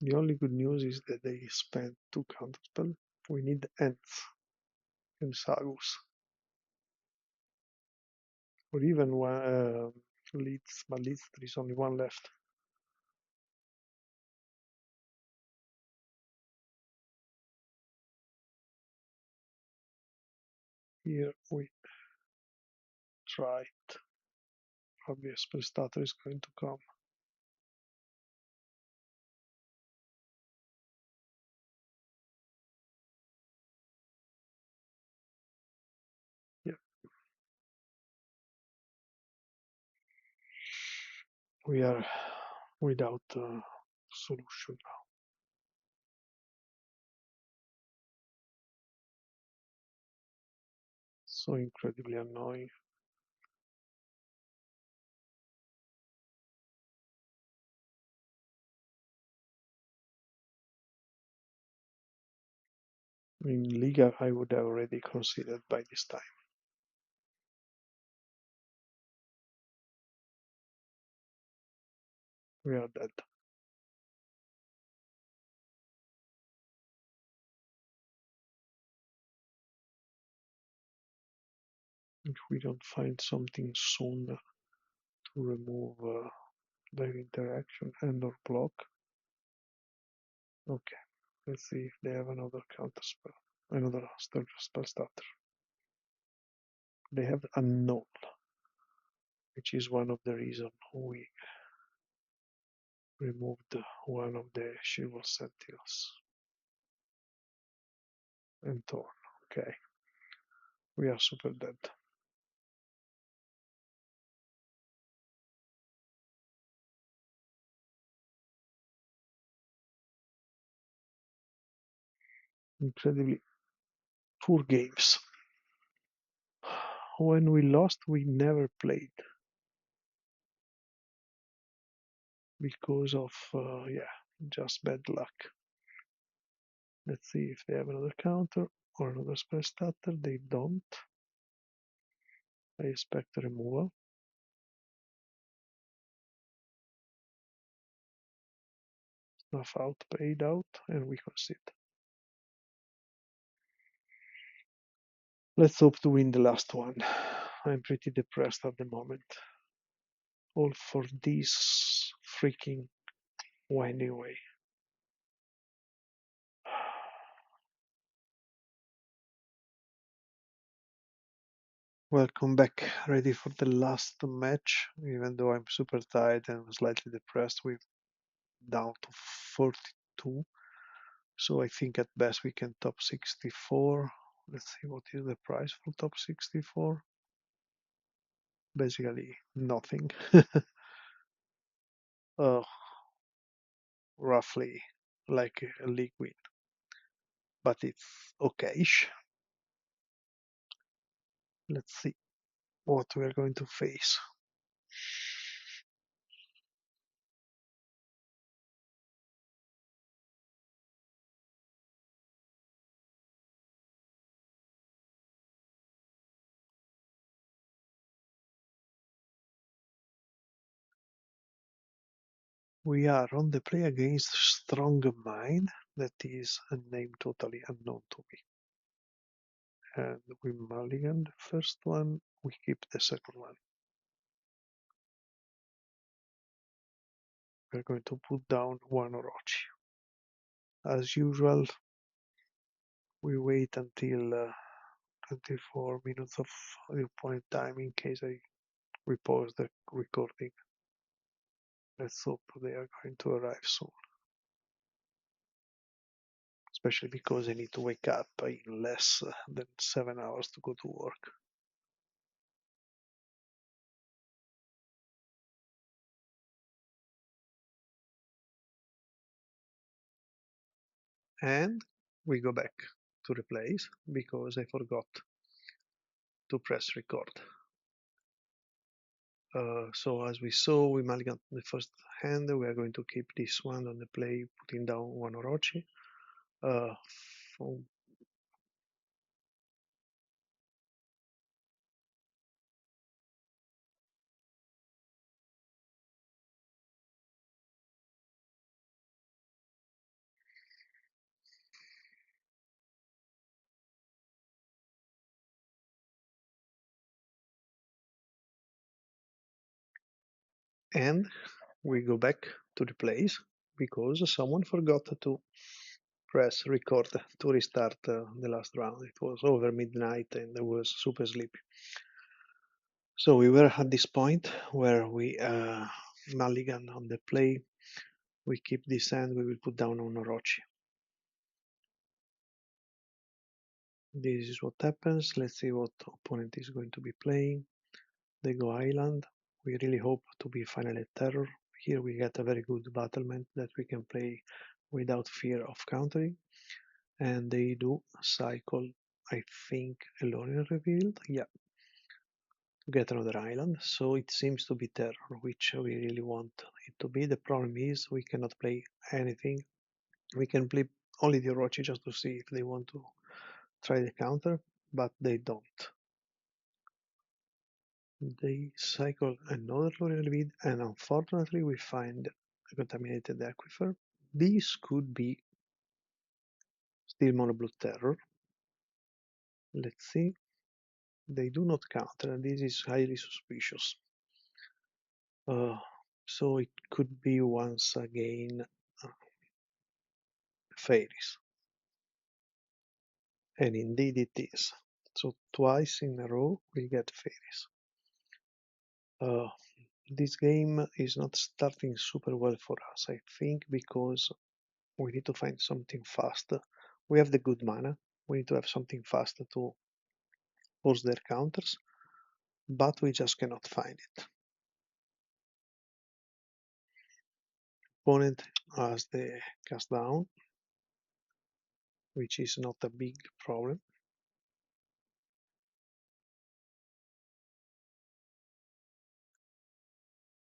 The only good news is that they spent 2 counterspell. We need Ents and Sagus. Or even one leads, but leads there is only one left. Here we try it. Probably a spell starter is going to come. Yeah. We are without a solution now. So incredibly annoying. In Liga, I would have already considered by this time. We are dead. If we don't find something soon to remove their interaction and or block. Okay, let's see if they have another counter spell, another spell starter. They have unknown, which is one of the reasons we removed one of the Shield Sentinels. And Thorn. Okay. We are super dead. Incredibly poor games. When we lost, we never played because of, just bad luck. Let's see if they have another counter or another spell starter. They don't. I expect a removal. Snuff out, paid out, and we concede. Let's hope to win the last one. I'm pretty depressed at the moment. All for this freaking winding way. Welcome back, ready for the last match. Even though I'm super tired and slightly depressed, we're down to 42. So I think at best we can top 64. Let's see what is the price for top 64. Basically nothing. uh, roughly like a league win, but it's okayish. Let's see what we are going to face. We are on the play against Strongmind, that is a name totally unknown to me. And we mulligan the first one, we keep the second one. We're going to put down one Orochi. As usual, we wait until 24 minutes of the opponent time in case I repause the recording. Let's hope they are going to arrive soon. Especially because I need to wake up in less than 7 hours to go to work. And we go back to the place because I forgot to press record. So as we saw, we mulligan the first hand. We are going to keep this one on the play, putting down one Orochi. And we go back to the place because someone forgot to press record to restart the last round. It was over midnight and I was super sleepy. So we were at this point where we mulligan on the play. We keep this hand, we will put down on Orochi. This is what happens. Let's see what opponent is going to be playing. They go Island. We really hope to be finally Terror. Here we get a very good battlement that we can play without fear of countering. And they do cycle, I think, Elonian revealed. Yeah. To get another island. So it seems to be Terror, which we really want it to be. The problem is we cannot play anything. We can play only the Orochi just to see if they want to try the counter, but they don't. They cycle another L'Oreal Vid, and unfortunately we find a contaminated aquifer. This could be still Monoblue Terror. Let's see. They do not counter, and this is highly suspicious. So it could be once again Faeries. And indeed it is. So twice in a row we get fairies. This game is not starting super well for us, I think, because we need to find something fast. We have the good mana, we need to have something fast to force their counters, but we just cannot find it. Opponent has the cast down, which is not a big problem.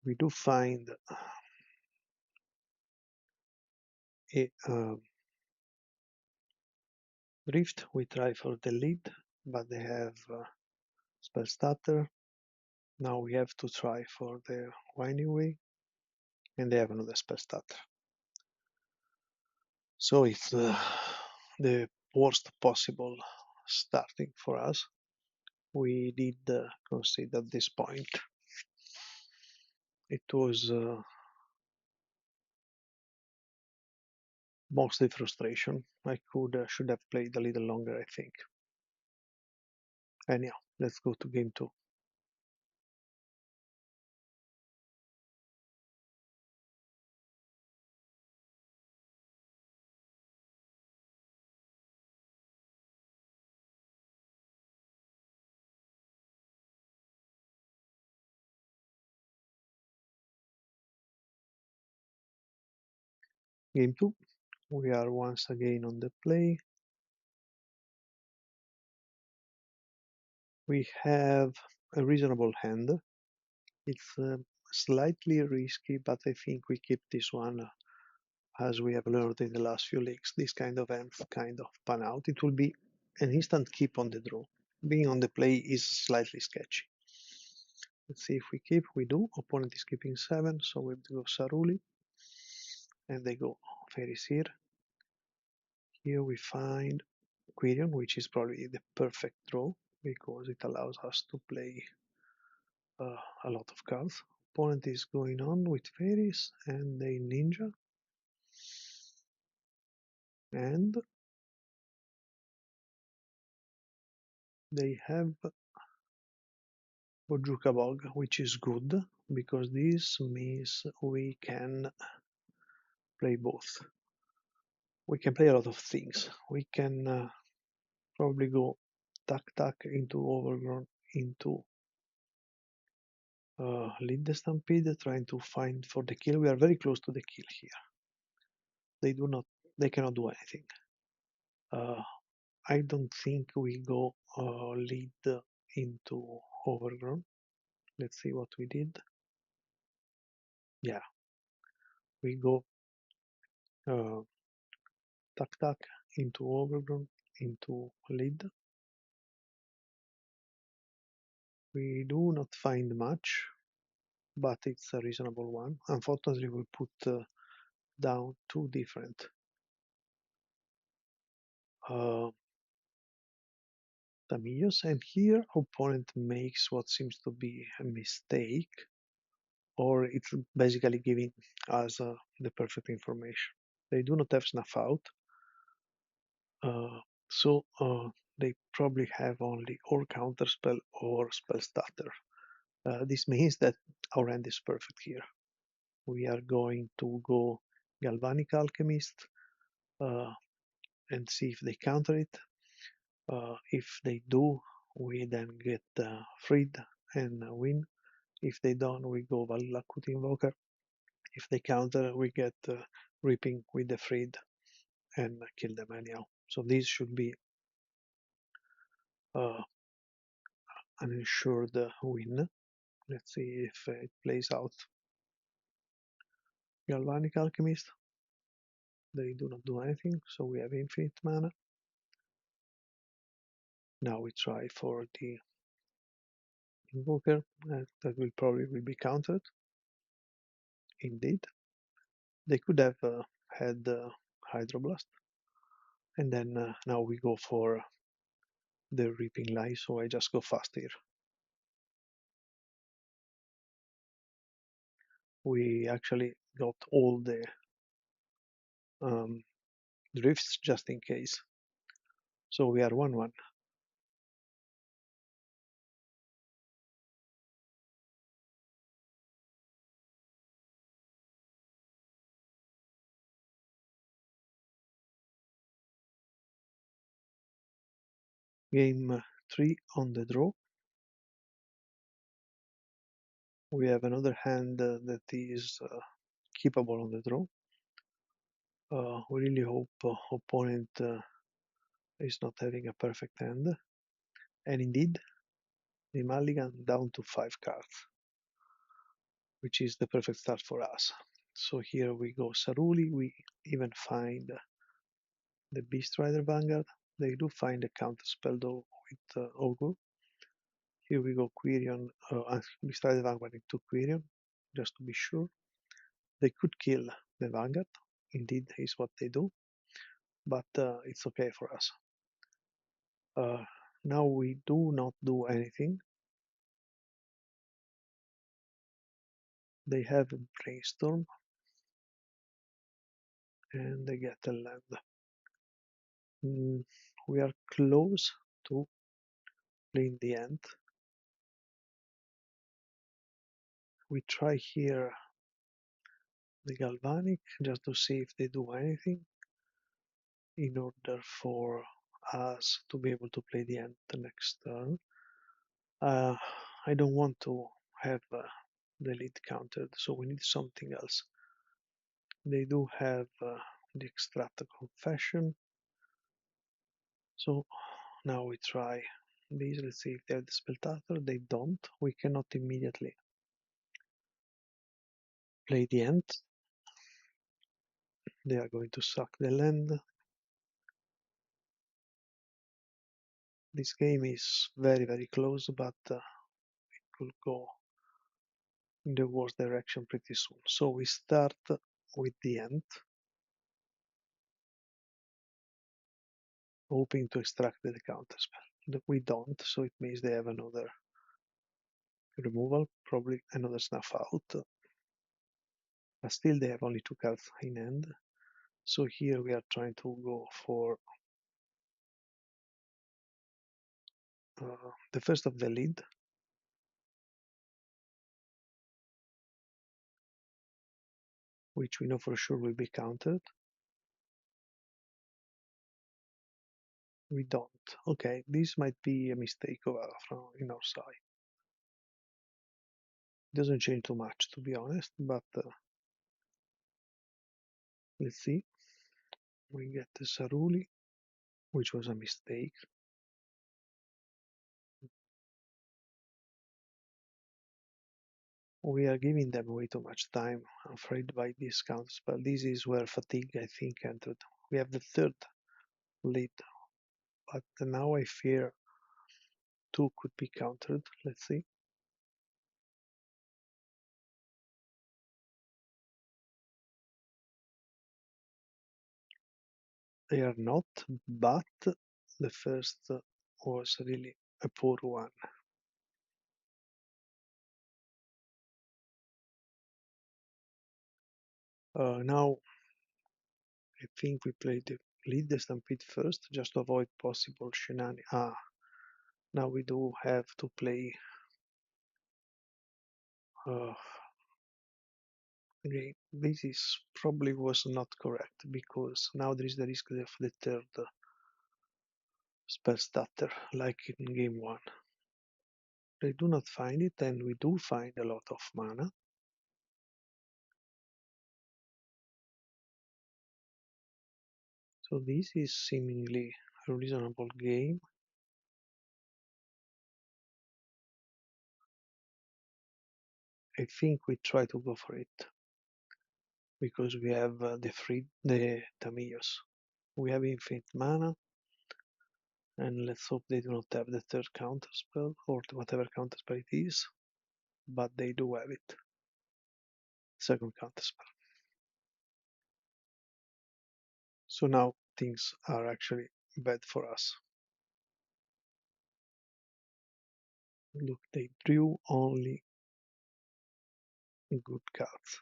We do find a Rift. We try for the lead, but they have spell stutter. Now we have to try for the winding way, and they have another spell stutter. So it's the worst possible starting for us. We did concede at this point. It was mostly frustration. I should have played a little longer, I think. Anyhow, let's go to game 2. Game 2, we are once again on the play. We have a reasonable hand. It's slightly risky, but I think we keep this one as we have learned in the last few leagues. This kind of hands kind of pan out. It will be an instant keep on the draw. Being on the play is slightly sketchy. Let's see if we keep. We do. Opponent is keeping 7, so we go Saruli. And they go Fairies here. Here we find Quirion, which is probably the perfect draw because it allows us to play a lot of cards. Opponent is going on with Fairies and they Ninja. And they have Bojuka Bog, which is good because this means we can play both. We can play a lot of things. We can probably go Tuck into Overgrown into lead the Stampede, trying to find for the kill. We are very close to the kill here. They cannot do anything. I don't think we go lead into Overgrown. Let's see what we did. Yeah, we go Tuck into Overgrown into lead. We do not find much, but it's a reasonable one. Unfortunately, we put down 2 different Tamillos, and here opponent makes what seems to be a mistake, or it's basically giving us the perfect information. They do not have snuff out, so they probably have only or counterspell or spell stutter. This means that our hand is perfect here. We are going to go Galvanic Alchemist and see if they counter it. If they do, we then get freed and win. If they don't, we go Valakut Invoker. If they counter, we get Ripping with the freed and kill them anyhow. So this should be an ensured win. Let's see if it plays out. Galvanic Alchemist. They do not do anything, so we have infinite mana. Now we try for the Invoker, that will probably be countered. Indeed. They could have had Hydroblast. And then now we go for the Reaping Light, so I just go fast here. We actually got all the drifts just in case. So we are 1-1. Game 3 on the draw. We have another hand that is keepable on the draw. We really hope opponent is not having a perfect hand. And indeed, the mulligan down to 5 cards, which is the perfect start for us. So here we go Saruli, we even find the Beast Rider Vanguard. They do find a counter spell though with Ogre. Here we go Quirion, Beast Rider Vanguard into Quirion, just to be sure. They could kill the Vanguard, indeed is what they do, but it's okay for us. Now we do not do anything. They have a Brainstorm, and they get a land. We are close to playing the end. We try here the Galvanic just to see if they do anything in order for us to be able to play the end the next turn. I don't want to have the lead countered, so we need something else. They do have the Extract Confession, so now we try these. Let's see if they have the Spelltator. They don't. We cannot immediately play the end. They are going to suck the land. This game is very, very close, but it could go in the worst direction pretty soon. So we start with the end, hoping to extract the counterspell. We don't, so it means they have another removal, probably another snuff out. But still they have only 2 cards in hand. So here we are trying to go for the first of the lead. Which we know for sure will be countered. We don't. Okay, this might be a mistake in our side. It doesn't change too much, to be honest, but let's see. We get the Saruli, which was a mistake. We are giving them way too much time, I'm afraid, by this counterspell. This is where fatigue, I think, entered. We have the third lead, but now I fear 2 could be countered. Let's see. They are not, but the first was really a poor one. Now, I think we play the lead the Stampede first, just to avoid possible shenanigans. Now we do have to play okay, this is probably was not correct, because now there is the risk of the third spell stutter, like in game 1. They do not find it, and we do find a lot of mana. So this is seemingly a reasonable game. I think we try to go for it, because we have the Tamios. We have infinite mana, and let's hope they do not have the third counterspell, or whatever counterspell it is, but they do have it. Second counterspell. So now things are actually bad for us. Look, they drew only good cards.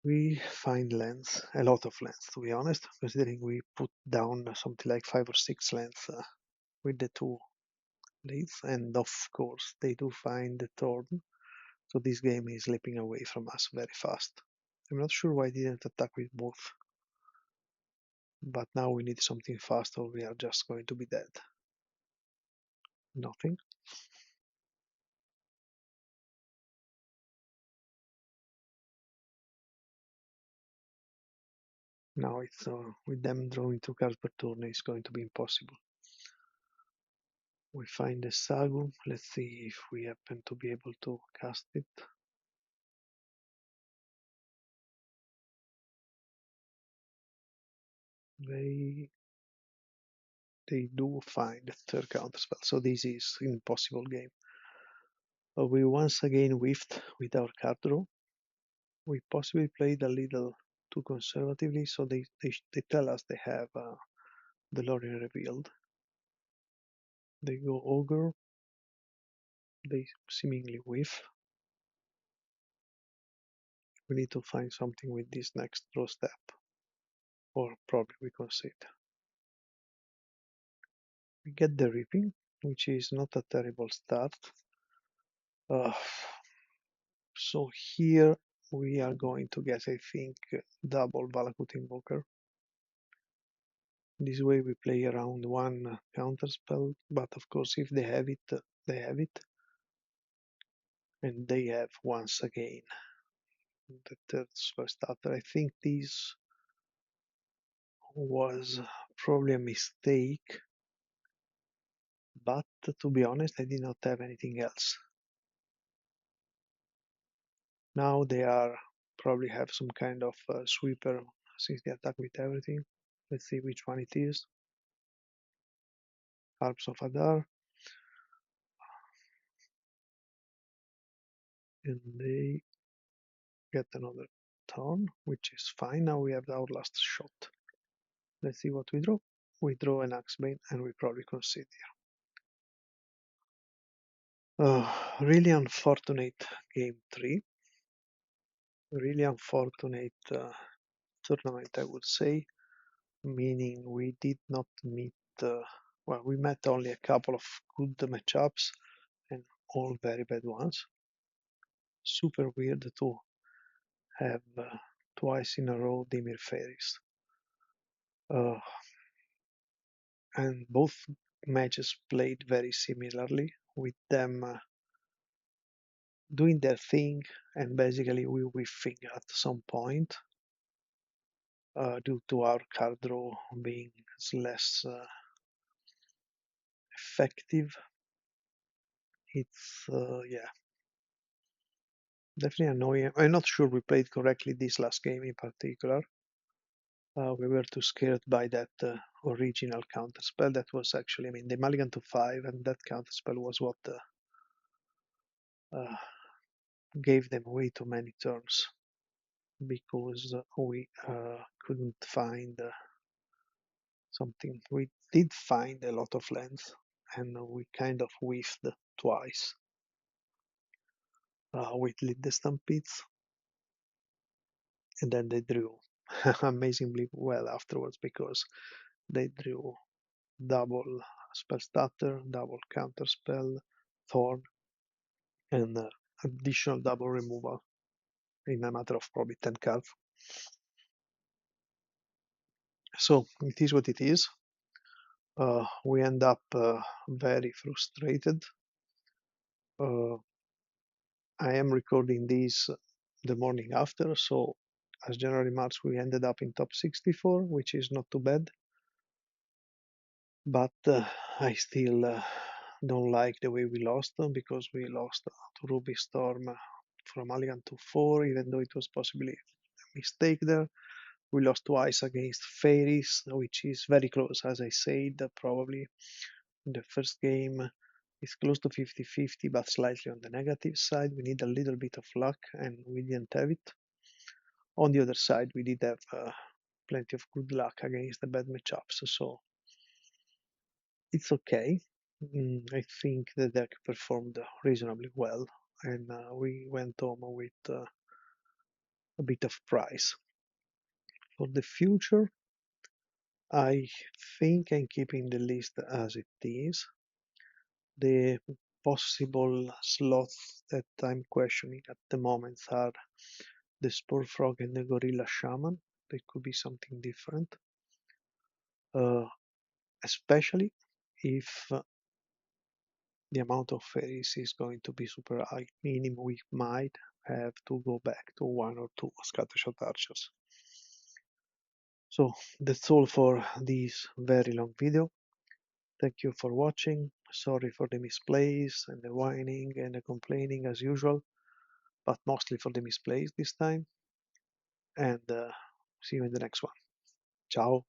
We find lands, a lot of lands, to be honest, considering we put down something like 5 or 6 lands with the 2 leads, and of course they do find the thorn. So this game is slipping away from us very fast. I'm not sure why I didn't attack with both but now we need something fast or we are just going to be dead. Nothing. Now it's with them drawing 2 cards per turn, it's going to be impossible. We find the Sagu. Let's see if we happen to be able to cast it. They do find the third counterspell, so this is an impossible game. We once again whiffed with our card draw. We possibly played a little too conservatively, so they tell us they have the Lorien revealed. They go Ogre. They seemingly whiff. We need to find something with this next draw step, or probably we concede. We get the Reaping, which is not a terrible start. So here we are going to get, I think, double Valakut Invoker. This way we play around one counterspell, but of course if they have it, they have it. And they have once again the third spell starter. I think this was probably a mistake, but to be honest, I did not have anything else. Now they are probably have some kind of sweeper since they attack with everything. Let's see which one it is. Harps of Adar. And they get another turn, which is fine. Now we have our last shot. Let's see what we draw. We draw an Axebane and we probably concede here. Really unfortunate game 3. Really unfortunate tournament, I would say. Meaning we did not meet, well, we met only a couple of good matchups and all very bad ones. Super weird to have twice in a row UB Faeries. And both matches played very similarly, with them doing their thing and basically we whiffing at some point due to our card draw being less effective. It's yeah, definitely annoying. I'm not sure we played correctly this last game in particular. We were too scared by that original counterspell that was actually, I mean, the mulligan to 5, and that counterspell was what gave them way too many turns because we couldn't find something. We did find a lot of lands and we kind of whiffed twice with Lead the Stampedes, and then they drew amazingly well afterwards because they drew double spell starter, double counter spell, thorn, and additional double removal in a matter of probably 10 cards. So it is what it is. We end up very frustrated. I am recording this the morning after, so as general remarks, we ended up in top 64, which is not too bad. But I still don't like the way we lost them because we lost to Ruby Storm from Mulligan to 4, even though it was possibly a mistake there. We lost twice against Fairies, which is very close, as I said, probably in the first game. It's close to 50-50, but slightly on the negative side. We need a little bit of luck, and we didn't have it. On the other side, we did have plenty of good luck against the bad matchups, so it's okay. I think the deck performed reasonably well, and we went home with a bit of prize. For the future, I think I'm keeping the list as it is. The possible slots that I'm questioning at the moment are the Spore Frog and the Gorilla Shaman. They could be something different. especially if the amount of fairies is going to be super high, meaning we might have to go back to 1 or 2 scattershot archers. So that's all for this very long video. Thank you for watching. Sorry for the misplays and the whining and the complaining as usual, but mostly for the misplays this time. And see you in the next one. Ciao.